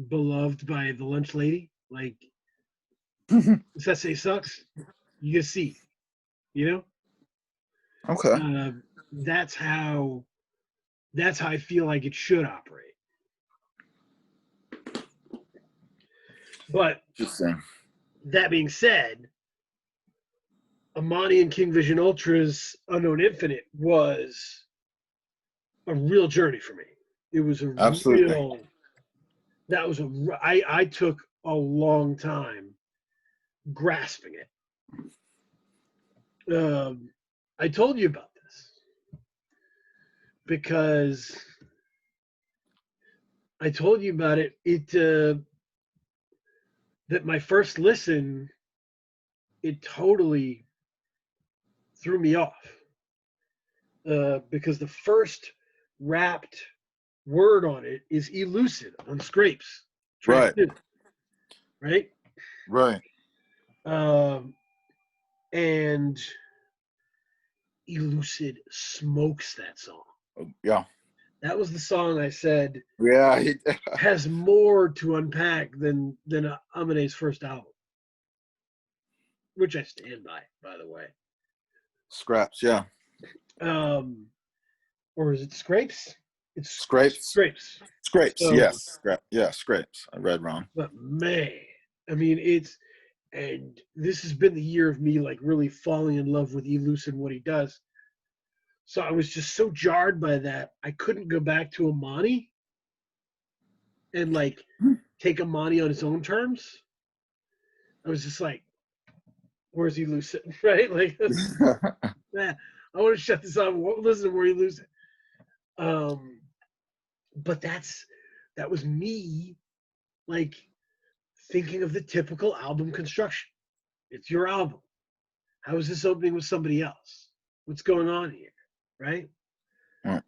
beloved by the lunch lady. Like, does that say sucks? You can see, you know. Okay. Uh, that's how I feel like it should operate. But Interesting. that being said, Amani and King Vision Ultra's Unknown Infinite was a real journey for me. It was a Absolutely. real. That was a. I took a long time grasping it. I told you about this because I told you about it. That my first listen, it totally threw me off because the first rapped word on it is elucid on Scrapes track Right. 2, right? Right. And elucid smokes that song. Yeah. That was the song I said Yeah. has more to unpack than Amade's first album, which I stand by the way. Scraps. Yeah. Or is it Scrapes? It's Scrapes. Scrapes. Scrapes. So, Yes. Yeah. Scrapes. I read wrong. but man, I mean, and this has been the year of me like really falling in love with Elucid and what he does. So I was just so jarred by that. I couldn't go back to Amani and like take Amani on his own terms. I was just like, where's Elucid? Right? Like, man, I want to shut this off. Listen to where Elucid. But that was me like thinking of the typical album construction. It's your album. How is this opening with somebody else? What's going on here? Right? Right.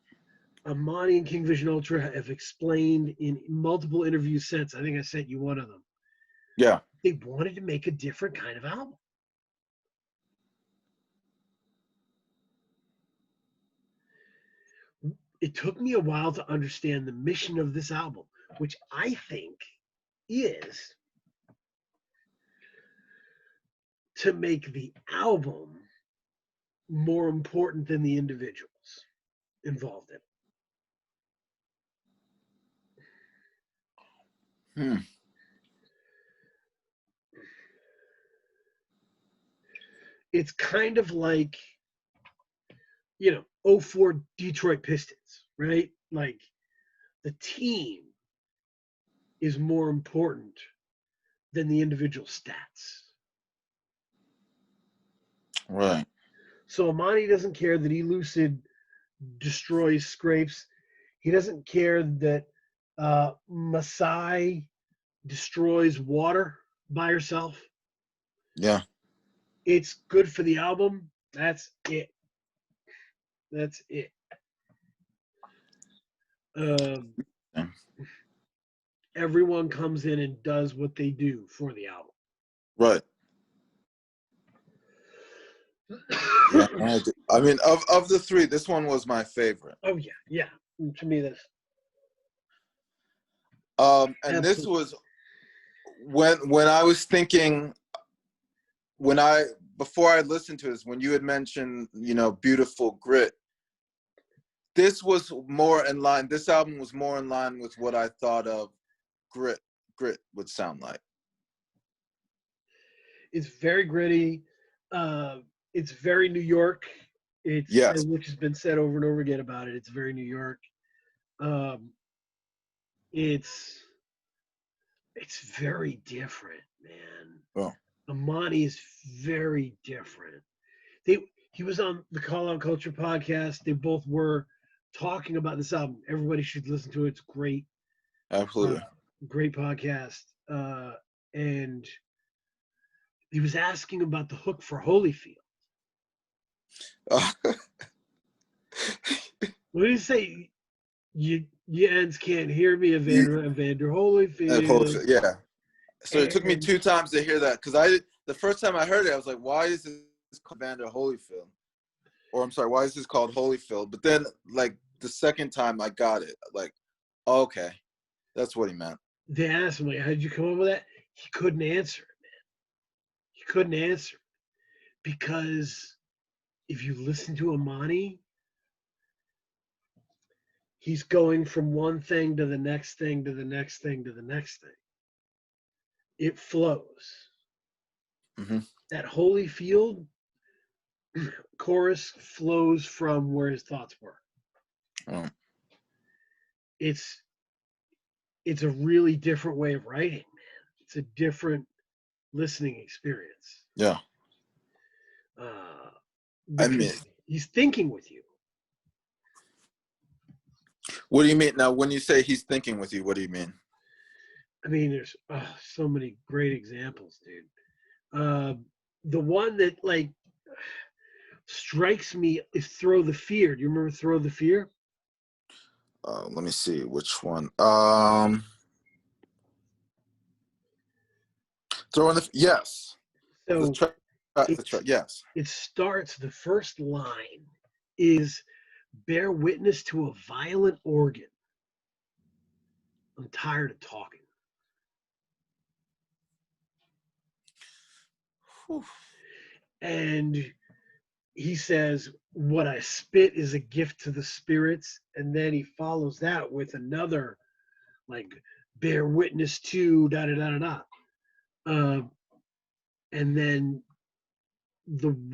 Amani and King Vision Ultra have explained in multiple interviews since. I think I sent you one of them. Yeah. They wanted to make a different kind of album. It took me a while to understand the mission of this album, which I think is to make the album more important than the individuals involved in it. It's kind of like, 04 Detroit Pistons, right? Like the team is more important than the individual stats. Right. So Amani doesn't care that Elucid destroys Scrapes. He doesn't care that Masai destroys Water by herself. Yeah. It's good for the album. That's it. That's it. Everyone comes in and does what they do for the album. Right. Yeah, I mean, of the three, this one was my favorite. Oh yeah. To me, this. And Absolutely. This was when I was thinking, before I listened to this, when you had mentioned, Beautiful Grit, this was more in line. This album was more in line with what I thought of grit would sound like. It's very gritty. It's very New York. Yes. Which has been said over and over again about it. It's very New York. It's very different, man. Oh. Amani is very different. He was on the Call Out Culture podcast. They both were talking about this album. Everybody should listen to it. It's great. Absolutely. Great podcast. And he was asking about the hook for Holyfield. What did he say? You ends can't hear me, Evander Holyfield. Yeah. So it took me 2 times to hear that, because the first time I heard it, I was like, why is this called Evander Holyfield? Or I'm sorry, why is this called Holyfield? But then, like, the second time I got it, like, okay, that's what he meant. they asked him, like, how'd you come up with that? He couldn't answer it, man. He couldn't answer it. Because if you listen to Amani, he's going from one thing to the next thing to the next thing to the next thing. It flows. Mm-hmm. That holy field chorus flows from where his thoughts were. Oh. It's a really different way of writing, man. It's a different listening experience. Yeah. I mean, He's thinking with you. what do you mean? Now, when you say he's thinking with you, what do you mean? I mean, there's so many great examples, dude. The one that like strikes me is "Throw the Fear." Do you remember "Throw the Fear"? Let me see which one. Throwing the yes. So The track, yes. It starts. The first line is "Bear witness to a violent organ. I'm tired of talking." Whew. And he says, "What I spit is a gift to the spirits." And then he follows that with another, like, "Bear witness to da da da da da." And then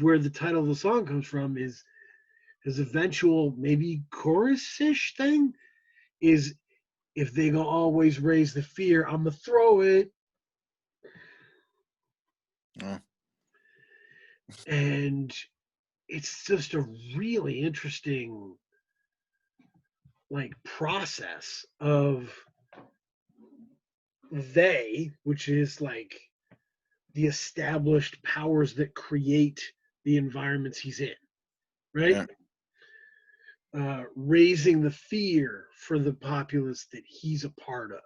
where the title of the song comes from is his eventual maybe chorus-ish thing is, "If they gonna always raise the fear, I'ma throw it." Oh. And it's just a really interesting like process of they, which is like the established powers that create the environments he's in, right? Yeah. Raising the fear for the populace that he's a part of.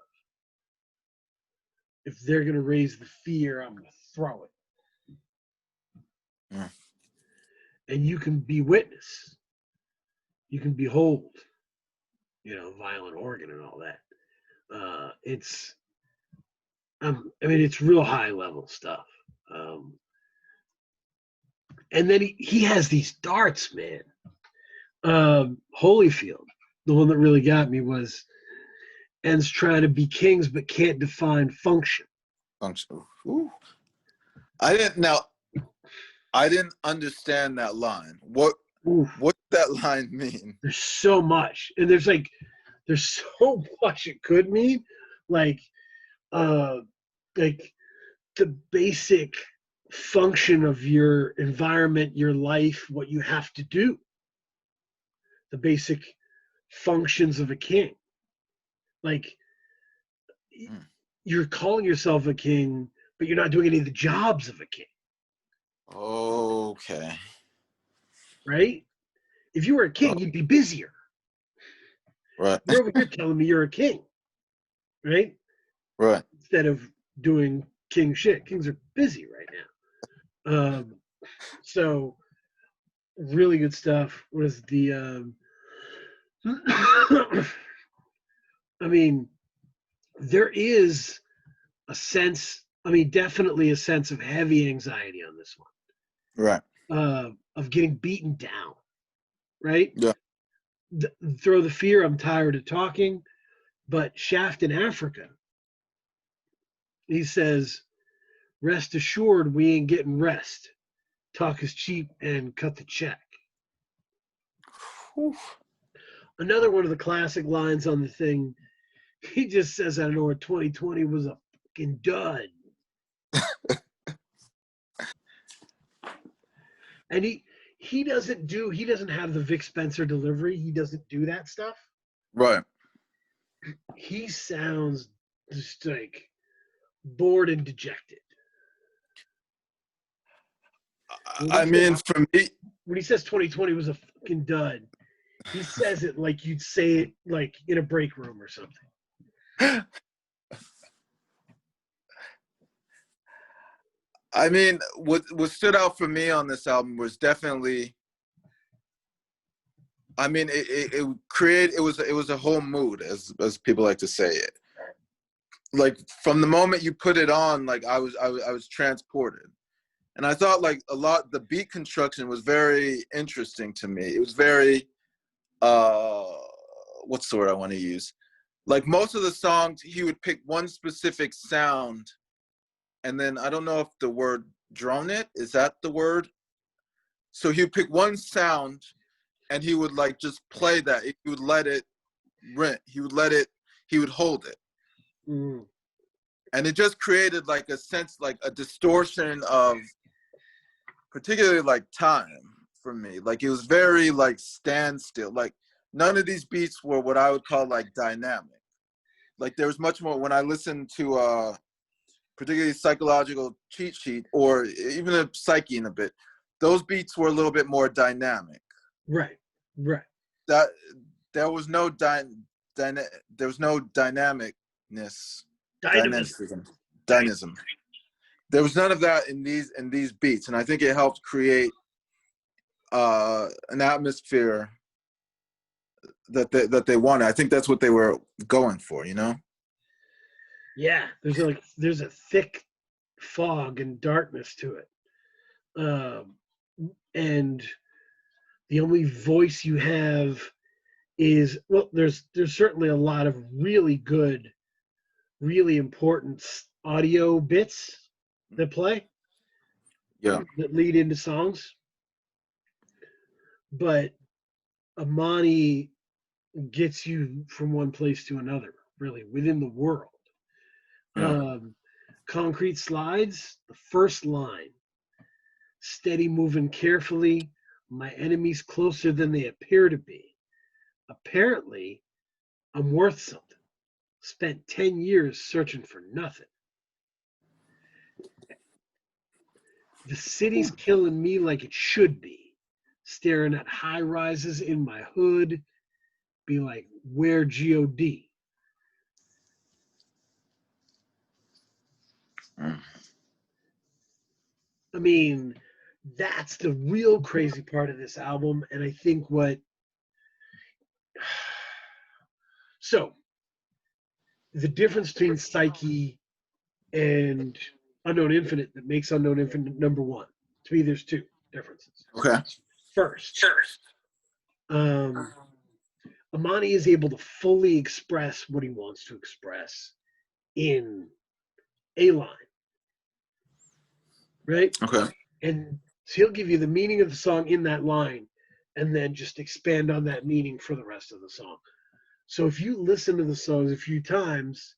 If they're going to raise the fear, I'm going to throw it. Yeah. And you can be witness. You can behold, violent organ and all that. It's real high level stuff. And then he has these darts, man. Holyfield, the one that really got me was ends trying to be kings but can't define function. Function. Ooh. I didn't understand that line. What does that line mean? There's so much, and there's so much it could mean, like the basic function of your environment, your life, what you have to do, the basic functions of a king. Like, you're calling yourself a king, but you're not doing any of the jobs of a king. Okay. Right? If you were a king, you'd be busier. Right. You're over here telling me you're a king. Right? Right. Instead of doing king shit. Kings are busy right now. So really good stuff. What is the I mean, there is a sense, definitely a sense of heavy anxiety on this one. Right. Of getting beaten down. Right? Yeah. Throw the fear, I'm tired of talking. But Shaft in Africa, he says, "Rest assured, we ain't getting rest. Talk is cheap and cut the check." Whew. Another one of the classic lines on the thing, he just says, "I don't know where 2020 was a fucking dud." And he doesn't have the Vic Spencer delivery. He doesn't do that stuff. Right. He sounds just like bored and dejected. I mean, for me, when he says 2020 was a fucking dud, he says it like you'd say it like in a break room or something. I mean, what stood out for me on this album was definitely, I mean, it was a whole mood, as people like to say it. like from the moment you put it on, like I was transported. And I thought like the beat construction was very interesting to me. It was very, what's the word I want to use? Like most of the songs, he would pick one specific sound, and then I don't know if the word drone it, is that the word? So he would pick one sound and he would like just play that. He would let it rent. He would hold it. Mm. And it just created like a sense, like a distortion of particularly like time for me. Like it was very like standstill. Like none of these beats were what I would call like dynamic. Like there was much more when I listened to particularly Psychological Cheat Sheet or even a Psyche in a bit, those beats were a little bit more dynamic. Right. That there was no dynamicness. Dynamism. There was none of that in these beats, and I think it helped create an atmosphere that they wanted. I think that's what they were going for, you know? Yeah, there's a thick fog and darkness to it, and the only voice you have is, well, there's certainly a lot of really good, really important audio bits that play, Yeah. that lead into songs, but Amani gets you from one place to another, really, within the world. Yeah. Concrete Slides, the first line, steady moving carefully, my enemies closer than they appear to be. Apparently, I'm worth something. Spent 10 years searching for nothing. The city's killing me like it should be. Staring at high rises in my hood, be like, where God? I mean, that's the real crazy part of this album. And I think so the difference between Psyche and Unknown Infinite that makes Unknown Infinite number one. To me, there's two differences. Okay. First, Amani is able to fully express what he wants to express in a line, right? Okay. And so he'll give you the meaning of the song in that line and then just expand on that meaning for the rest of the song. So if you listen to the songs a few times,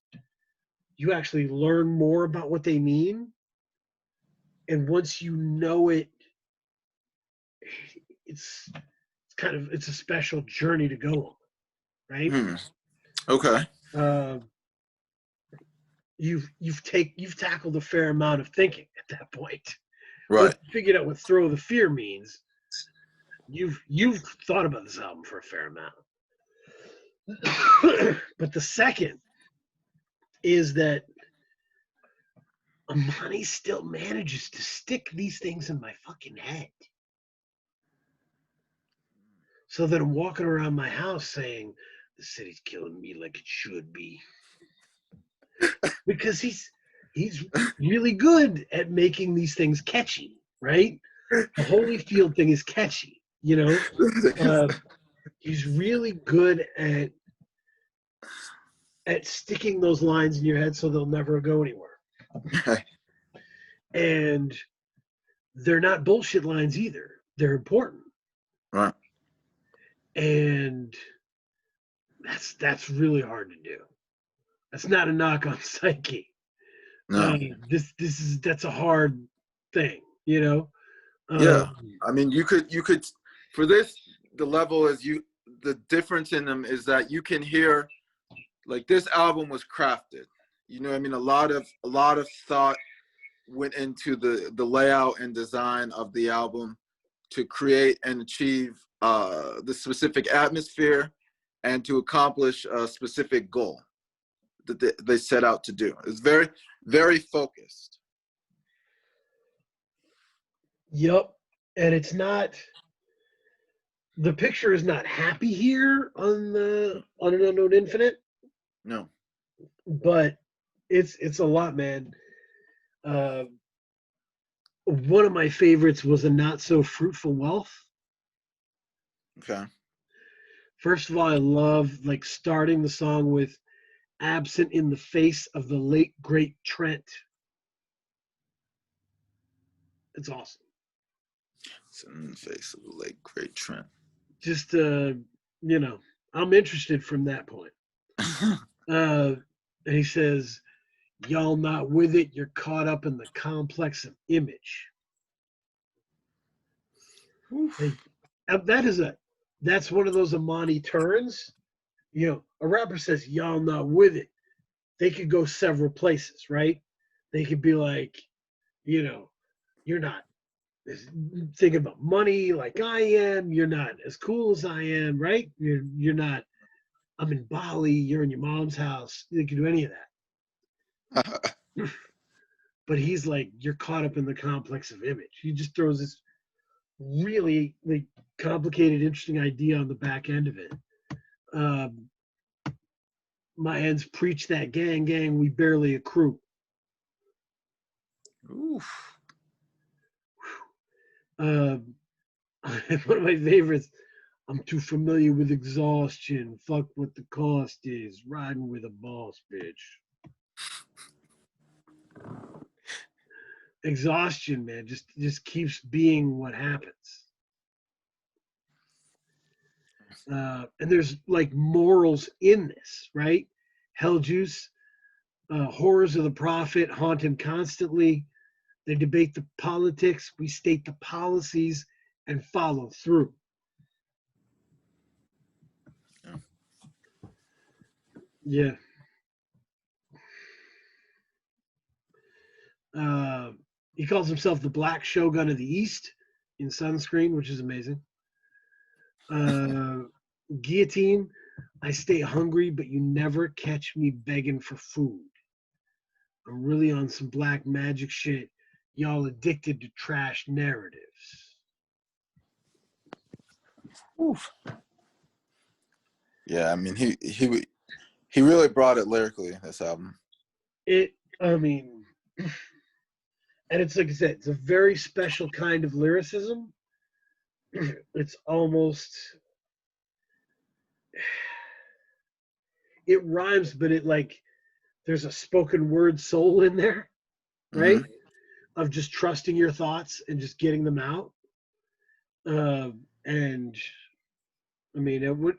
you actually learn more about what they mean. And once you know it, it's a special journey to go on, right? Okay. You've tackled a fair amount of thinking at that point. Right. Once you figured out what throw the fear means, you've thought about this album for a fair amount. But the second is that Amani still manages to stick these things in my fucking head. So that I'm walking around my house saying, the city's killing me like it should be. Because he's really good at making these things catchy, right? The Holyfield thing is catchy, you know? He's really good at sticking those lines in your head so they'll never go anywhere. And they're not bullshit lines either. They're important. Right. And that's really hard to do. That's not a knock on Psyche. No. That's a hard thing, you know? Yeah. I mean, you could for this, the level is the difference in them is that you can hear, like, this album was crafted. You know what I mean? A lot of thought went into the layout and design of the album to create and achieve the specific atmosphere and to accomplish a specific goal that they set out to do. It's very, very focused. Yep. And it's not, the picture is not happy here on an Unknown Infinite. No. But It's a lot, man. Uh, One of my favorites was A Not So Fruitful Wealth. Okay. First of all, I love like starting the song with "Absent in the Face of the Late Great Trent." It's awesome. It's in the face of the late great Trent. Just I'm interested from that point. And he says, "Y'all not with it. You're caught up in the complex of image." Like that's one of those Amani turns. A rapper says, "Y'all not with it." They could go several places, right? They could be like, you're not thinking about money like I am. You're not as cool as I am, right? You're not. I'm in Bali. You're in your mom's house. They can do any of that. But he's like, you're caught up in the complex of image. He just throws this really like complicated, interesting idea on the back end of it. Um, my ends preach that gang, we barely accrue. Oof. One of my favorites. I'm too familiar with exhaustion. Fuck what the cost is. Riding with a boss, bitch. Exhaustion, man, just keeps being what happens. And there's like morals in this, right? Hell juice, horrors of the prophet haunt him constantly. They debate the politics. We state the policies and follow through. Yeah. He calls himself the Black Shogun of the East in Sunscreen, which is amazing. Guillotine, I stay hungry, but you never catch me begging for food. I'm really on some black magic shit. Y'all addicted to trash narratives. Oof. Yeah, I mean he really brought it lyrically, this album. I mean, and it's like I said, it's a very special kind of lyricism. It's almost, it rhymes, but it like, there's a spoken word soul in there, right? Mm-hmm. Of just trusting your thoughts and just getting them out. And I mean, it would,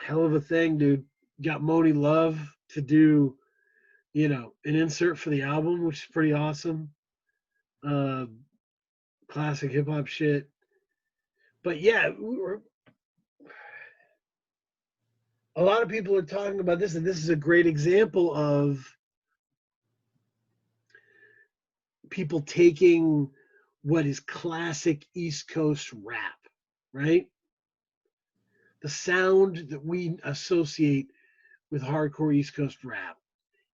hell of a thing, dude. Got Moni Love to do, an insert for the album, which is pretty awesome. Uh, Classic hip hop shit. But yeah, a lot of people are talking about this, and this is a great example of people taking what is classic East Coast rap, right? The sound that we associate with hardcore East Coast rap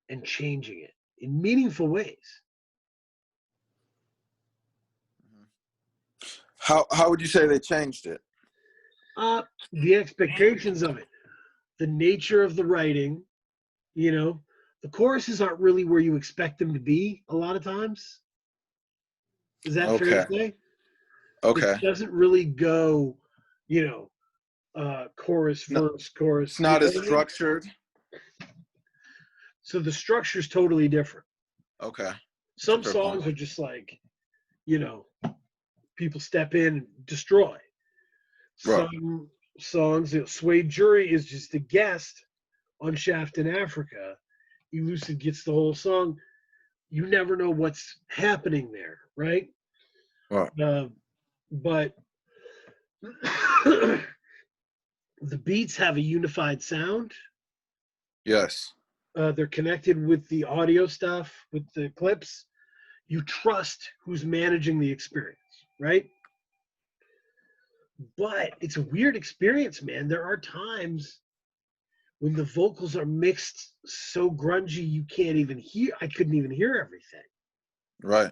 and changing it in meaningful ways. How would you say they changed it? The expectations of it, the nature of the writing, the choruses aren't really where you expect them to be a lot of times. Is that fair to Okay. say? Okay. It doesn't really go, chorus, verse, chorus. It's not as structured. So the structure's totally different. Okay. Some songs are just like, people step in and destroy. Right. Some songs, Suede Jury is just a guest on Shaft in Africa. Elucid gets the whole song. You never know what's happening there, right? Right. But the beats have a unified sound. Yes. They're connected with the audio stuff, with the clips. You trust who's managing the experience, right? But it's a weird experience, man. There are times when the vocals are mixed so grungy you can't even hear. I couldn't even hear everything. Right.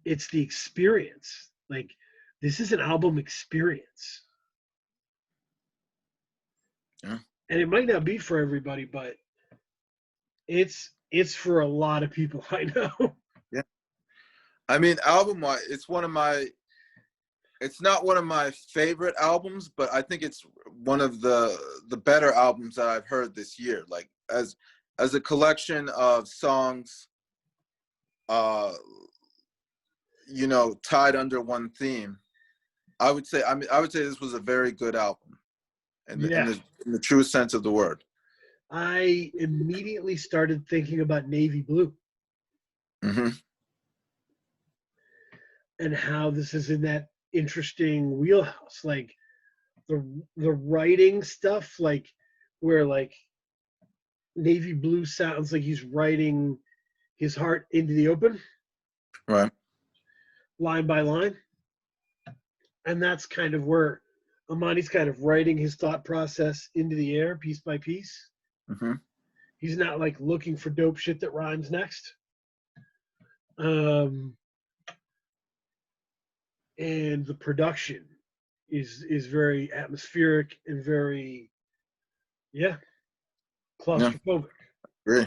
It's the experience. Like, this is an album experience. Yeah. And it might not be for everybody, but It's for a lot of people, I know. Yeah. I mean, album-wise, it's not one of my favorite albums, but I think it's one of the better albums that I've heard this year. Like as a collection of songs, you know, tied under one theme. I would say this was a very good album, Yeah. in the true sense of the word. I immediately started thinking about Navy Blue Hmm. and how this is in that interesting wheelhouse. Like the writing stuff, like where like Navy Blue sounds like he's writing his heart into the open, Right. line by line. And that's kind of where Amani's kind of writing his thought process into the air piece by piece. Hmm. He's not like looking for dope shit that rhymes next. Um, and the production is very atmospheric and very, yeah, Yeah. claustrophobic. Agree.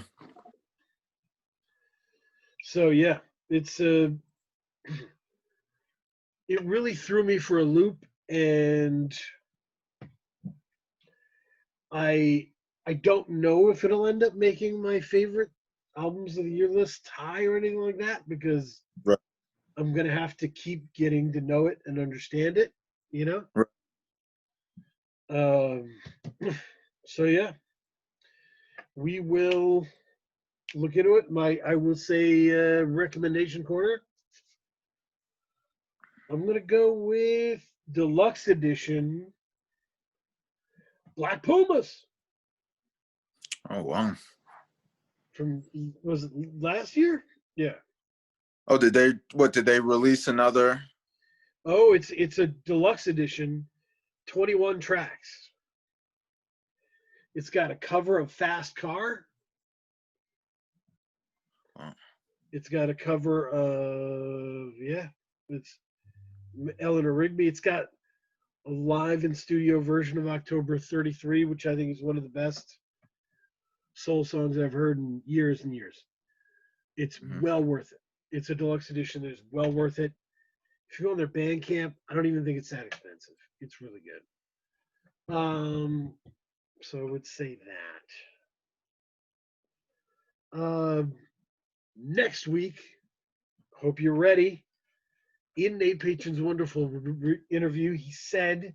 So yeah, it's it really threw me for a loop, and I I don't know if it'll end up making my favorite albums of the year list high or anything like that, because Right. I'm gonna have to keep getting to know it and understand it, you know. Right. Um, so yeah, we will look into it. I will say recommendation corner. I'm gonna go with deluxe edition Black Pumas Oh wow. from, was it last year? Yeah. Oh, did they release another? Oh, it's a deluxe edition, 21 tracks. It's got a cover of Fast Car. Oh, It's got a cover of, yeah, it's Eleanor Rigby. It's got a live in studio version of October 33, which I think is one of the best soul songs I've heard in years and years. It's mhm. well worth it. It's a deluxe edition. It's well worth it. If you go on their Bandcamp, I don't even think it's that expensive. It's really good. So I would say that. Next week, hope you're ready. In Nate Patron's wonderful interview, he said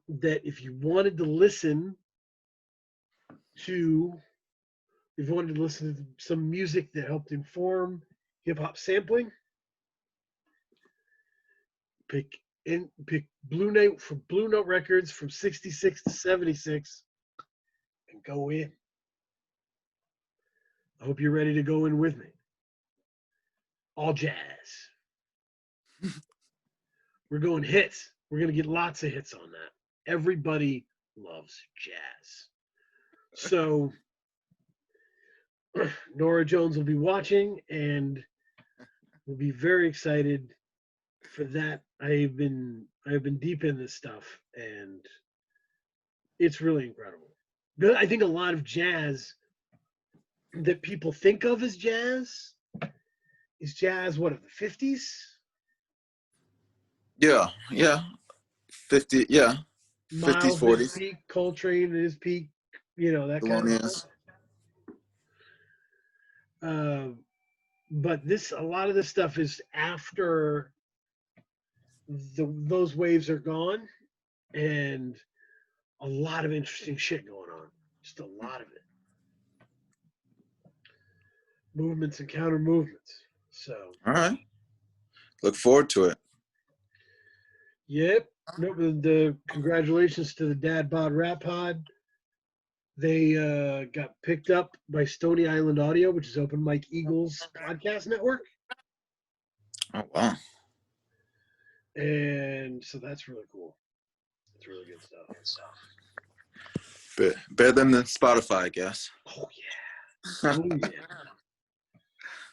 that if you wanted to listen to, if you wanted to listen to some music that helped inform hip hop sampling, pick Blue Note from Blue Note Records from '66 to '76, and go in. I hope you're ready to go in with me. All jazz. We're going hits. We're gonna get lots of hits on that. Everybody loves jazz. So Nora Jones will be watching, and we'll be very excited for that. I've been deep in this stuff, and it's really incredible. I think a lot of jazz that people think of as jazz is jazz, what, of the 50s? Yeah, yeah. 50, yeah. 50s, Miles at his 40s. peak, Coltrane at his peak, that kind of stuff. Thelonious. Uh, but a lot of this stuff is after those waves are gone, and a lot of interesting shit going on. Just a lot of it. Movements and counter movements. So, All right. Look forward to it. yep. No, the congratulations to the Dad Bod Rap Pod. They got picked up by Stony Island Audio, which is Open Mike Eagles podcast network. Oh wow. And so that's really cool. It's really good stuff. Better than Spotify, I guess. Oh yeah. Oh yeah.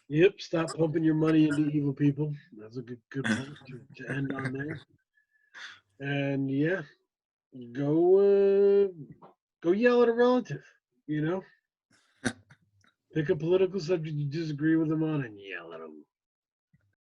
Yep. Stop pumping your money into evil people. That's a good point to end on there. And yeah, go yell at a relative. You know. Pick a political subject you disagree with them on and yell at them.